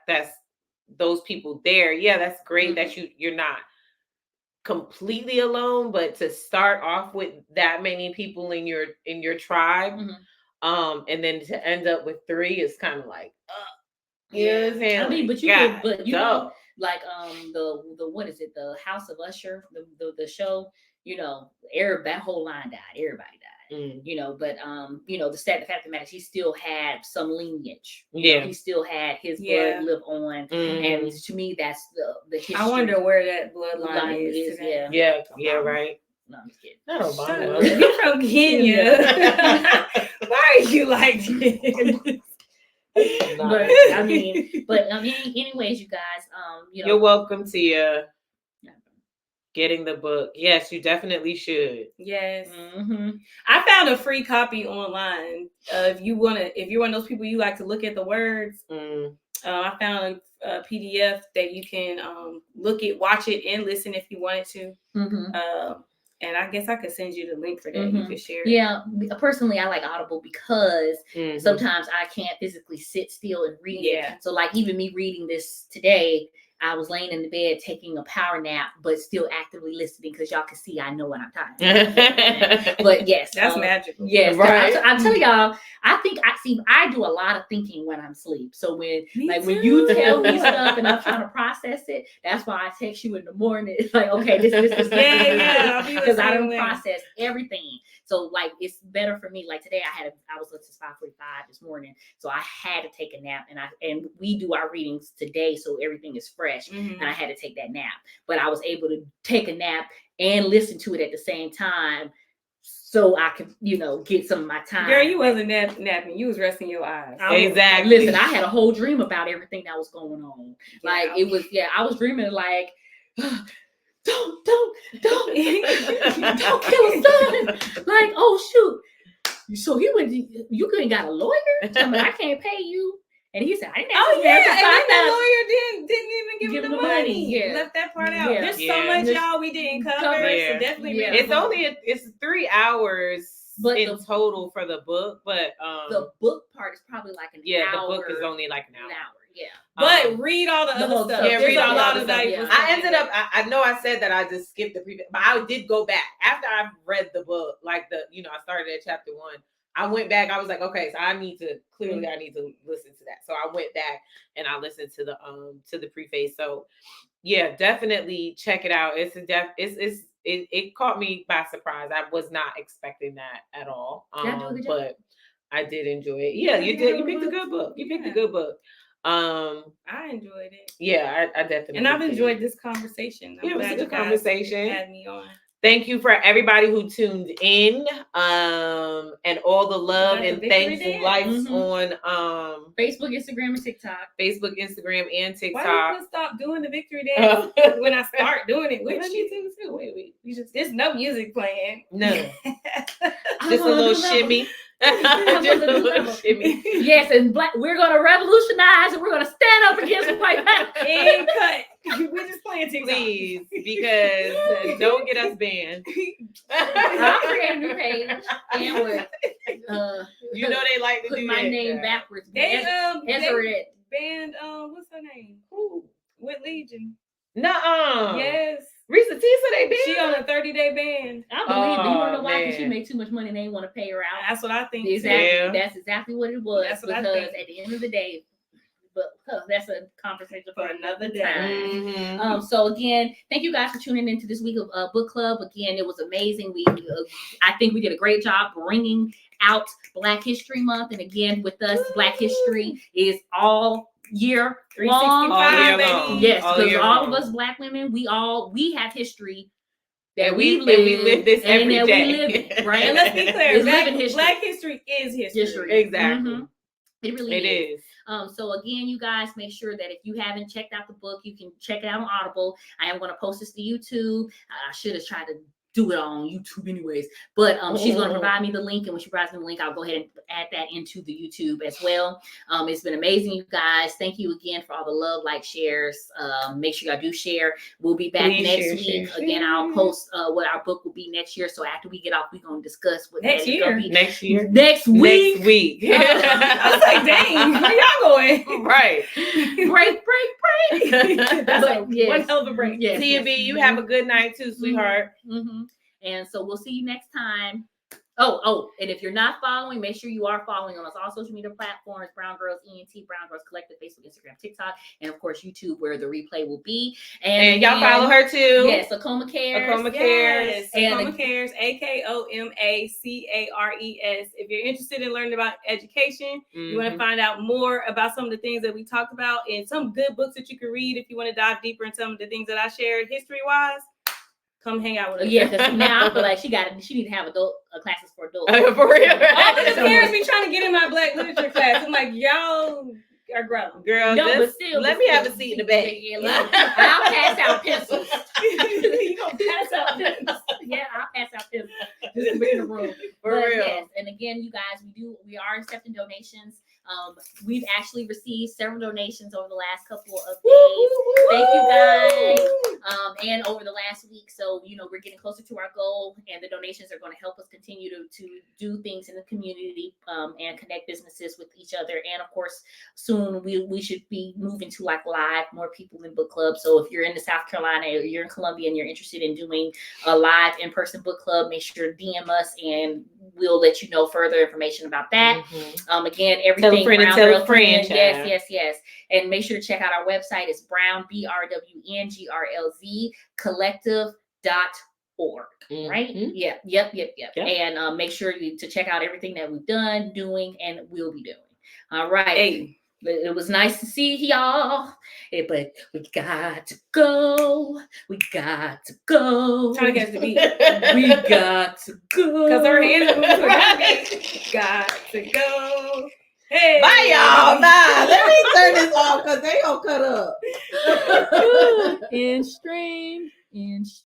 that's those people there. Yeah, that's great that you're not completely alone, but to start off with that many people in your tribe. And then to end up with 3 is kind of like, you know what I'm saying? I mean, but like the what is it? The House of Usher, the show. That whole line died. Everybody died. But the fact of the matter is, he still had some lineage. He still had his blood live on, and to me, that's the history. I wonder where that bloodline is. Yeah, right. No, I'm just kidding. Not Obama. You're from Kenya. Why are you like this? but anyways, you guys, you're welcome to getting the book. Yes, you definitely should. Yes. I found a free copy online. If you're one of those people you like to look at the words, I found a PDF that you can watch it and listen if you wanted to. And I guess I could send you the link for that. You could share it. Yeah, personally, I like Audible because sometimes I can't physically sit still and read it. So, like, even me reading this today, I was laying in the bed taking a power nap, but still actively listening because y'all can see I know when I'm tired. But yes, that's magical. Yes, right. I'm telling y'all, I do a lot of thinking when I'm asleep. So when you tell me stuff and I'm trying to process it, that's why I text you in the morning. It's like, okay, this because I don't process everything. So like, it's better for me. Like today, I was up to 5:45 this morning, so I had to take a nap, and we do our readings today, so everything is fresh, and I had to take that nap. But I was able to take a nap and listen to it at the same time, so I could, get some of my time. Girl, you wasn't napping; you was resting your eyes. Exactly. Listen, I had a whole dream about everything that was going on. Like it was, I was dreaming like. Don't kill his son. Like, oh shoot. So you couldn't got a lawyer? Tell me I can't pay you. And he said, I didn't ask and that lawyer didn't even give him the money. Yeah. Left that part out. There's so much y'all we didn't cover. So definitely it's 3 hours in total for the book, but the book part is probably like an hour. The book is only like an hour. Yeah. But read all the other stuff. Yeah, read all a lot of of that. that. I ended up. I know I said that I just skipped the previous, but I did go back after I read the book. Like I started at chapter 1. I went back. I was like, okay, so I need to listen to that. So I went back and I listened to the preface. So yeah, definitely check it out. It caught me by surprise. I was not expecting that at all. But I did enjoy it. Yeah, you did. You picked a good book. You picked a good book. I enjoyed it. Yeah, I definitely. And I've enjoyed this conversation. Yeah, it was a good conversation. Had me on. Thank you for everybody who tuned in, and all the love and thanks and likes on Facebook, Instagram, and TikTok. Facebook, Instagram, and TikTok. Why you stop doing the victory dance when I start doing it with you? Wait. There's no music playing. No. Just a little shimmy. Yes, and we're gonna revolutionize and we're gonna stand up against white power. And cut. We're just playing TikTok. Please, because don't get us banned. I'll create a new page and with you know they like to put do my that. name backwards. They banned what's her name? With Legion. Nuh-uh. Yes. Risa Tisa, they banned. She on a 30-day ban. I believe it. You wanna know why? Because she made too much money and they want to pay her out. That's what I think. Exactly. Yeah. That's exactly what it was. That's what I because think. at the end of the day, but that's a conversation for another time. Mm-hmm. So again, thank you guys for tuning into this week of book club. Again, it was amazing. I think we did a great job bringing out Black History Month, and again, with us, Black History is all year long. All year long. Yes, because all long. of us Black women, we have history that we live this every and day. We live it, right? And let's be clear, Black history is history. Exactly. Mm-hmm. It really is. So again, you guys make sure that if you haven't checked out the book, you can check it out on Audible. I am going to post this to YouTube. I should have tried to do it on YouTube anyways, but she's going to provide me the link, and when she provides me the link, I'll go ahead and add that into the YouTube as well. It's been amazing, you guys. Thank you again for all the love, like, shares. Make sure y'all do share. We'll be back next week. Again, I'll post what our book will be next year. So after we get off, we're going to discuss what next year. Next week. I was like, dang, where y'all going? Right. break. That's like yes. one hell of a break. Yes, T&B, you have a good night too, sweetheart. Mm-hmm. And so we'll see you next time. Oh, and if you're not following, make sure you are following on us all social media platforms: Brown Girls ENT, Brown Girls Collective, Facebook, Instagram, TikTok, and of course YouTube, where the replay will be. And y'all follow her too. Yes, Acoma Cares. Acoma Cares. Acoma Cares, AKOMACARES. If you're interested in learning about education, you want to find out more about some of the things that we talked about, and some good books that you can read if you want to dive deeper in some of the things that I shared history-wise. Come hang out with us. Yeah, because now I feel like she need to have adult classes for adults. For real. All the parents be trying to get in my Black literature class. I'm like, y'all are grown. Girl, let me have a seat in the back. I'll pass out pencils. You gonna pass out pencils? Yeah, I'll pass out pencils. Just in the room. For real. Yes. And again, you guys, we are accepting donations. We've actually received several donations over the last couple of days. Thank you guys. And over the last week. So, we're getting closer to our goal, and the donations are going to help us continue to do things in the community, and connect businesses with each other. And of course, soon we should be moving to live, more people in book club. So if you're in the South Carolina or you're in Columbia and you're interested in doing a live in-person book club, make sure to DM us and we'll let you know further information about that. Again, everything. Tell a friend. Yes. And make sure to check out our website. It's Brown, BRWNGRLZ collective.org. Right? Yep. And make sure to check out everything that we've done, doing, and will be doing. All right. Hey. It was nice to see y'all, but we got to go. Trying to catch the beat. We got to go. Because her hands are moving to the beat. Got to go. Hey. Bye, y'all. Nah, let me turn this off because they gonna cut up. In stream.